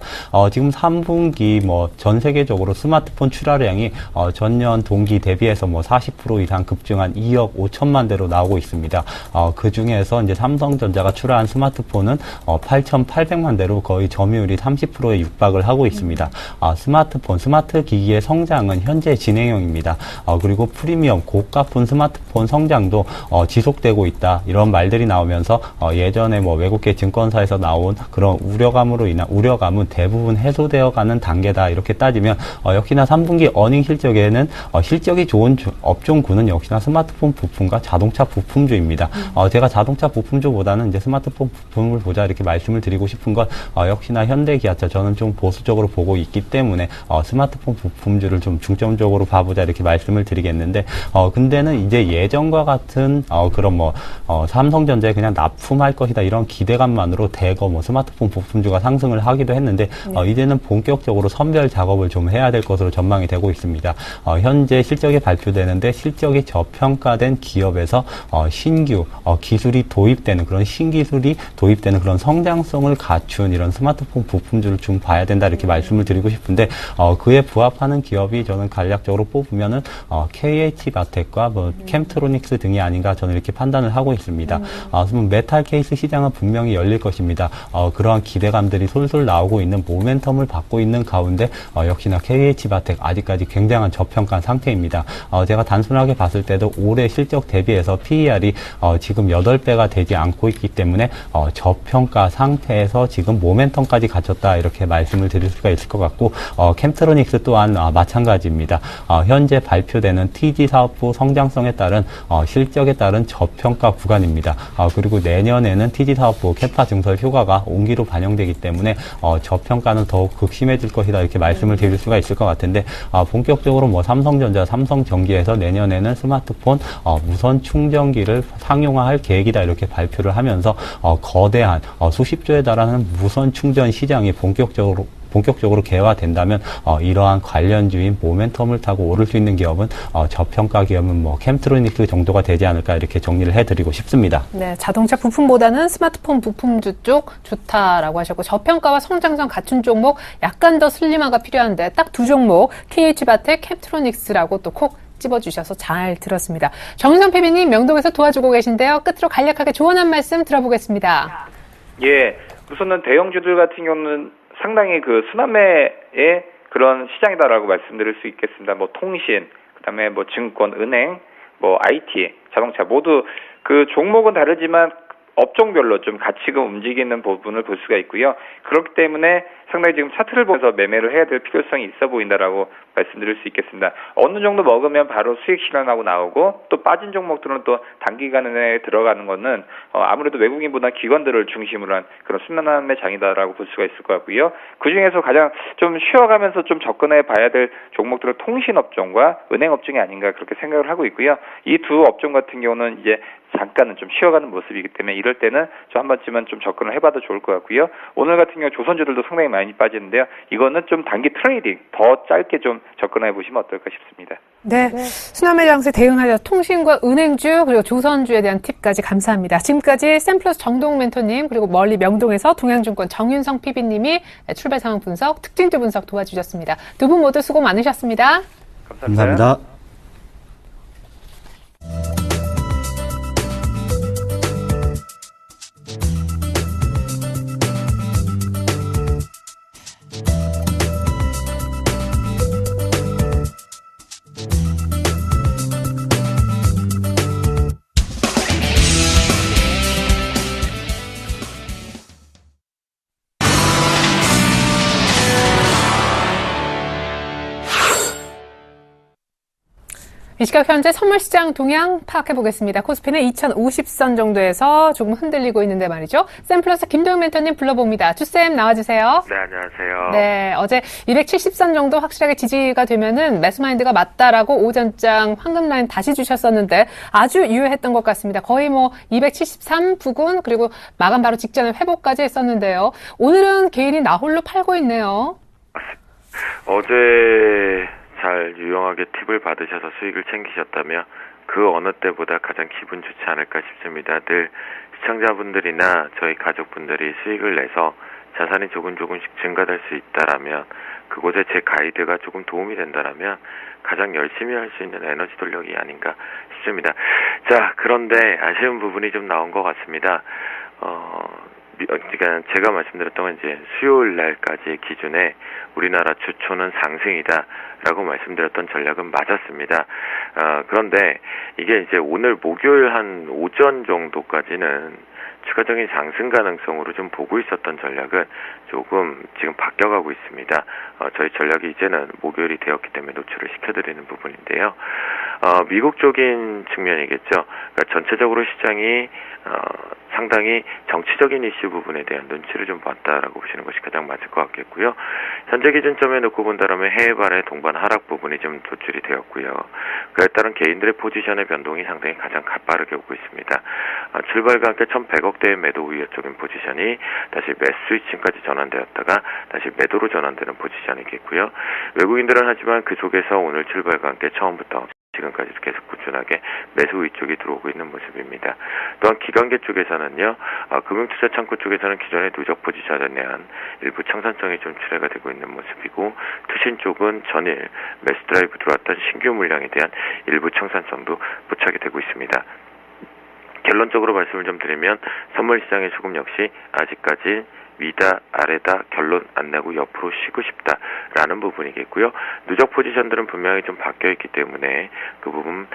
지금 3분기 뭐 전 세계적으로 스마트폰 출하량이 전년 동기 대비해서 뭐 40% 이상 급증한 2억 5천만 대로 나오고 있습니다. 그 중에서 이제 삼성전자가 출하한 스마트폰은 8,800만 대로 거의 점유율이 30%에 육박을 하고 있습니다. 스마트 기기의 성장은 현재 진행형입니다. 그리고 프리미엄 고가품 스마트폰 성장도 지속되고 있다 이런 말들이 나오면서 예전에 뭐 외국계 증권사에서 나온 그런 우려감은 대부분 해소되어 가는 단계다 이렇게 따지면 역시나 3분기 어닝 실적에는 실적이 좋은 업종군은 역시나 스마트폰 부품과 자동차 부품주입니다. 제가 자동차 부품주보다는 이제 스마트폰 부품을 보자 이렇게 말씀을 드리고 싶은 건 역시나 현대 기아차 저는 좀 보수적으로 보고 있기 때문에 스마트폰 부품주를 좀 중점적으로 봐보자 이렇게 말씀을 드리겠는데 근데는 이제 예전과 같은 그런 뭐 삼성전자에 그냥 납품할 것이다 이런 기대감만으로 대거 뭐 스마트폰 부품주가 상승을 하기도 했는데 이제는 본격적으로 선별 작업을 좀 해야 될 것으로 전망이 되고 있습니다. 현재 실적이 발표되는데 실적이 저평가된 기업에서 신규 기술이 도입되는 그런 신기술이 도입되는 그런 성장성을 갖춘 이런 스마트폰 부품주를 좀 봐야 된다 이렇게 말씀을 드리고 싶은데 그에 부합하는 기업이 저는 간략적으로 뽑으면은 KH바텍과 뭐 캠트로닉스 등이 아닌가 저는 이렇게 판단을 하고 있습니다. 메탈 케이스 시장은 분명히 열릴 것입니다. 그러한 기대감들이 솔솔 나오고 있는 모멘텀을 받고 있는 가운데 역시나 KH바텍 아직까지 굉장한 저평가 상태입니다. 제가 단순하게 봤을 때도 올해 실적 대비해서 PER이 지금 8배가 되지 않고 있기 때문에 저평가 상태에서 지금 모멘텀까지 갖췄다 이렇게 말씀을 드릴 수가 있을 것 같고 캠트로닉스 또한 마찬가지입니다. 현재 발표되는 TG 사업부 성장성에 따른 실적에 따른 저평가 구간입니다. 그리고 내년에는 TG 사업부 캐파 증설 효과가 온기로 반영되기 때문에 저평가는 더욱 극심해질 것이다 이렇게 말씀을 드릴 수가 있을 것 같은데 본격적으로 뭐 삼성전자, 삼성전기에서 내년에는 스마트폰 무선 충전기를 상용화할 계획이다 이렇게 발표를 하면서 거대한 수십조에 달하는 무선 충전 시장이 본격적으로 본격적으로 개화된다면 이러한 관련주인 모멘텀을 타고 오를 수 있는 기업은 저평가 기업은 뭐 캠트로닉스 정도가 되지 않을까 이렇게 정리를 해드리고 싶습니다. 네, 자동차 부품보다는 스마트폰 부품주 쪽 좋다라고 하셨고 저평가와 성장성 갖춘 종목 약간 더 슬림화가 필요한데 딱 두 종목 KH바텍, 캠트로닉스라고 또 콕 집어주셔서 잘 들었습니다. 정윤성 PB님 명동에서 도와주고 계신데요. 끝으로 간략하게 조언 한 말씀 들어보겠습니다. 예, 우선은 대형주들 같은 경우는 상당히 그 순환매의 그런 시장이다라고 말씀드릴 수 있겠습니다. 뭐 통신, 그다음에 뭐 증권, 은행, 뭐 IT, 자동차 모두 그 종목은 다르지만 업종별로 좀 같이가 움직이는 부분을 볼 수가 있고요. 그렇기 때문에 상당히 지금 차트를 보면서 매매를 해야 될 필요성이 있어 보인다라고 말씀드릴 수 있겠습니다. 어느 정도 먹으면 바로 수익 실현하고 나오고 또 빠진 종목들은 또 단기간에 들어가는 거는 아무래도 외국인보다 기관들을 중심으로 한 그런 순환매 장이다라고 볼 수가 있을 것 같고요. 그 중에서 가장 좀 쉬어가면서 좀 접근해 봐야 될 종목들은 통신업종과 은행업종이 아닌가 그렇게 생각을 하고 있고요. 이 두 업종 같은 경우는 이제 잠깐은 좀 쉬어가는 모습이기 때문에 이럴 때는 저 한 번쯤은 좀 접근을 해봐도 좋을 것 같고요. 오늘 같은 경우 조선주들도 상당히 많이 빠지는데요. 이거는 좀 단기 트레이딩 더 짧게 좀 접근해 보시면 어떨까 싶습니다. 네, 순환매 장세 대응하자 통신과 은행주 그리고 조선주에 대한 팁까지 감사합니다. 지금까지 샘플러스 정동 멘토님 그리고 멀리 명동에서 동양증권 정윤성 PB님이 출발 상황 분석, 특징주 분석 도와주셨습니다. 두 분 모두 수고 많으셨습니다. 감사합니다. 이 시각 현재 선물시장 동향 파악해보겠습니다. 코스피는 2050선 정도에서 조금 흔들리고 있는데 말이죠. 샘플러스 김도영 멘토님 불러봅니다. 주쌤 나와주세요. 네, 안녕하세요. 네, 어제 270선 정도 확실하게 지지가 되면은 매수마인드가 맞다라고 오전장 황금라인 다시 주셨었는데 아주 유효했던 것 같습니다. 거의 뭐 273 부근 그리고 마감 바로 직전에 회복까지 했었는데요. 오늘은 개인이 나홀로 팔고 있네요. 어제 잘 유용하게 팁을 받으셔서 수익을 챙기셨다며 그 어느 때보다 가장 기분 좋지 않을까 싶습니다. 늘 시청자분들이나 저희 가족분들이 수익을 내서 자산이 조금씩 증가될 수 있다라면 그곳에 제 가이드가 조금 도움이 된다라면 가장 열심히 할 수 있는 에너지 돌력이 아닌가 싶습니다. 자, 그런데 아쉬운 부분이 좀 나온 것 같습니다. 그러니까 제가 말씀드렸던 건 이제 수요일 날까지의 기준에 우리나라 주초는 상승이다라고 말씀드렸던 전략은 맞았습니다. 그런데 이게 이제 오늘 목요일 한 오전 정도까지는 추가적인 상승 가능성으로 좀 보고 있었던 전략은 조금 지금 바뀌어가고 있습니다. 저희 전략이 이제는 목요일이 되었기 때문에 노출을 시켜드리는 부분인데요. 미국적인 측면이겠죠. 그러니까 전체적으로 시장이 상당히 정치적인 이슈 부분에 대한 눈치를 좀 봤다라고 보시는 것이 가장 맞을 것 같겠고요. 현재 기준점에 놓고 본다면 해외발의 동반 하락 부분이 좀 도출이 되었고요. 그에 따른 개인들의 포지션의 변동이 상당히 가장 빠르게 오고 있습니다. 출발과 함께 1,100억대의 매도 우위적인 포지션이 다시 매수 스위칭까지 전환되었다가 다시 매도로 전환되는 포지션이겠고요. 외국인들은 하지만 그 속에서 오늘 출발과 함께 처음부터 지금까지 계속 꾸준하게 매수 위쪽이 들어오고 있는 모습입니다. 또한 기관계 쪽에서는요, 금융투자 창구 쪽에서는 기존의 누적 포지션에 대한 일부 청산성이 좀 출회가 되고 있는 모습이고, 투신 쪽은 전일 매수 드라이브 들어왔던 신규 물량에 대한 일부 청산성도 포착이 되고 있습니다. 결론적으로 말씀을 좀 드리면 선물 시장의 수급 역시 아직까지 위다 아래다 결론 안 내고 옆으로 쉬고 싶다라는 부분이겠고요. 누적 포지션들은 분명히 좀 바뀌어 있기 때문에 그 부분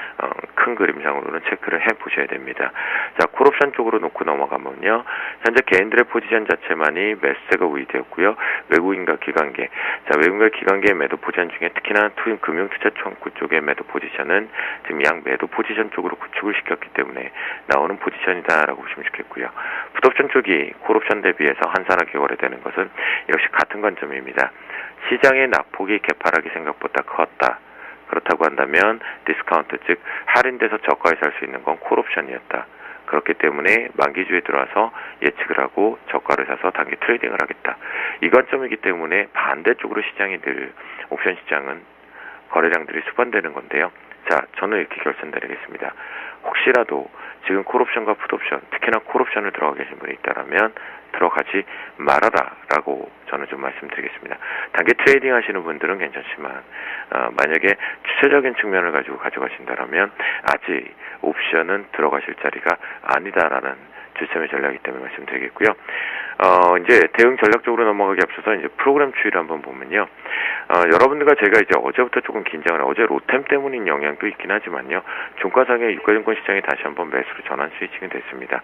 큰 그림상으로는 체크를 해보셔야 됩니다. 자, 콜옵션 쪽으로 놓고 넘어가면요. 현재 개인들의 포지션 자체만이 매수세가 우위되었고요. 외국인과 기관계. 자, 외국인과 기관계의 매도 포지션 중에 특히나 금융투자 창구 쪽의 매도 포지션은 지금 양 매도 포지션 쪽으로 구축을 시켰기 때문에 나오는 포지션이다라고 보시면 좋겠고요. 풋옵션 쪽이 콜옵션 대비해서 한산하게 거래되는 것은 역시 같은 관점입니다. 시장의 낙폭이 개파락이 생각보다 컸다. 그렇다고 한다면 디스카운트, 즉 할인돼서 저가에 살 수 있는 건 콜옵션이었다. 그렇기 때문에 만기주에 들어와서 예측을 하고 저가를 사서 단기 트레이딩을 하겠다. 이 관점이기 때문에 반대쪽으로 시장이 늘 옵션 시장은 거래량들이 수반되는 건데요. 자, 저는 이렇게 결정드리겠습니다. 혹시라도 지금 콜옵션과 풋옵션, 특히나 콜옵션을 들어가 계신 분이 있다면 들어가지 말아라라고 저는 좀 말씀드리겠습니다. 단기 트레이딩 하시는 분들은 괜찮지만 만약에 추세적인 측면을 가지고 가져가신다면 아직 옵션은 들어가실 자리가 아니다라는 주점의 전략이기 때문에 말씀드리겠고요. 이제 대응 전략적으로 넘어가기 앞서서 이제 프로그램 추이를 한번 보면요. 여러분들과 제가 이제 어제부터 조금 긴장을, 어제 로템 때문인 영향도 있긴 하지만요. 종가상의 유가증권 시장이 다시 한번 매수로 전환 스위칭이 됐습니다.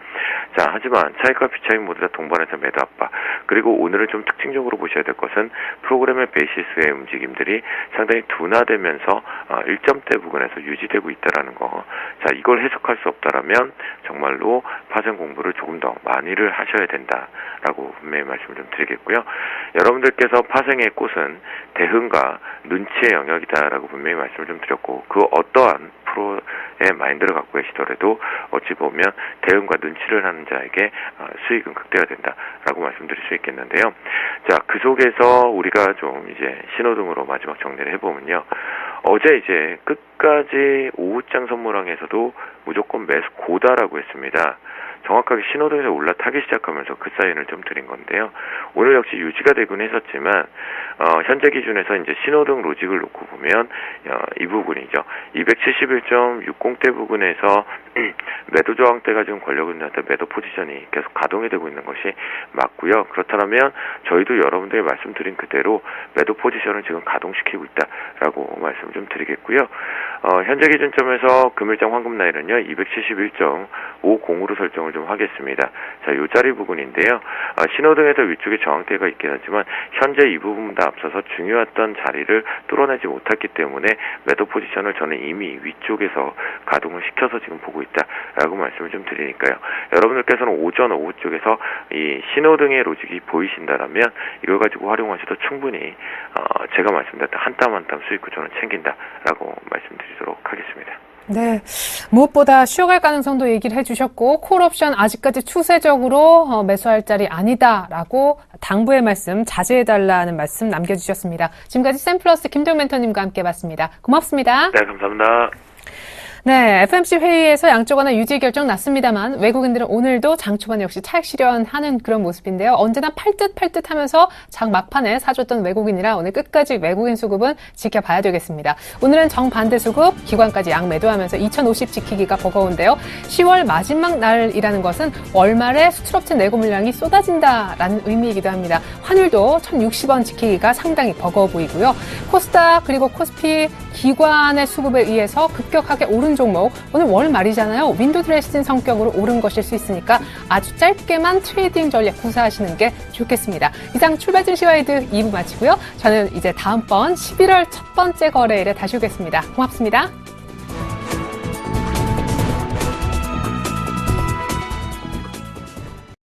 자, 하지만 차익과 비차익 모두 다 동반해서 매도 압박. 그리고 오늘은 좀 특징적으로 보셔야 될 것은 프로그램의 베이시스의 움직임들이 상당히 둔화되면서 1점대 부근에서 유지되고 있다라는 거. 자, 이걸 해석할 수 없다라면 정말로 파생 공부를 조금 더 많이를 하셔야 된다라고 분명히 말씀을 좀 드리겠고요. 여러분들께서 파생의 꽃은 대응과 눈치의 영역이다라고 분명히 말씀을 좀 드렸고, 그 어떠한 프로의 마인드를 갖고 계시더라도 어찌 보면 대응과 눈치를 하는 자에게 수익은 극대화된다라고 말씀드릴 수 있겠는데요. 자, 그 속에서 우리가 좀 이제 신호등으로 마지막 정리를 해보면요. 어제 이제 끝까지 오후장 선물항에서도 무조건 매수 고다라고 했습니다. 정확하게 신호등에서 올라타기 시작하면서 그 사인을 좀 드린 건데요. 오늘 역시 유지가 되곤 했었지만 현재 기준에서 이제 신호등 로직을 놓고 보면 이 부분이죠. 271.60대 부분에서 매도 저항대가 지금 권력을 나타 매도 포지션이 계속 가동이 되고 있는 것이 맞고요. 그렇다면 저희도 여러분들이 말씀드린 그대로 매도 포지션을 지금 가동시키고 있다라고 말씀을 좀 드리겠고요. 현재 기준점에서 금일장 황금 라인은요 271.50으로 설정을 좀 하겠습니다. 자, 요 자리 부분인데요. 신호등에서 위쪽에 저항대가 있긴 하지만 현재 이 부분보다 앞서서 중요했던 자리를 뚫어내지 못했기 때문에 매도 포지션을 저는 이미 위쪽에서 가동을 시켜서 지금 보고 있다라고 말씀을 좀 드리니까요. 여러분들께서는 오전 오후 쪽에서 이 신호등의 로직이 보이신다라면 이걸 가지고 활용하셔도 충분히 제가 말씀드렸던 한 땀 한 땀 수익을 저는 챙긴다라고 말씀드리도록 하겠습니다. 네, 무엇보다 쉬어갈 가능성도 얘기를 해주셨고 콜옵션 아직까지 추세적으로 매수할 자리 아니다라고 당부의 말씀 자제해달라는 말씀 남겨주셨습니다. 지금까지 샘플러스 김도영 멘토님과 함께 봤습니다. 고맙습니다. 네, 감사합니다. 네, FMC 회의에서 양적 완화 유지 결정 났습니다만 외국인들은 오늘도 장 초반에 역시 차익 실현하는 그런 모습인데요. 언제나 팔듯 하면서 장 막판에 사줬던 외국인이라 오늘 끝까지 외국인 수급은 지켜봐야 되겠습니다. 오늘은 정반대 수급, 기관까지 양 매도하면서 2050 지키기가 버거운데요. 10월 마지막 날이라는 것은 월말에 수출업체 내고 물량이 쏟아진다라는 의미이기도 합니다. 환율도 1060원 지키기가 상당히 버거워 보이고요. 코스닥 그리고 코스피 기관의 수급에 의해서 급격하게 오른 종목, 오늘 월 말이잖아요. 윈도 드레싱 성격으로 오른 것일 수 있으니까 아주 짧게만 트레이딩 전략 구사하시는 게 좋겠습니다. 이상 출발 증시 와이드 2부 마치고요. 저는 이제 다음번 11월 첫 번째 거래일에 다시 오겠습니다. 고맙습니다.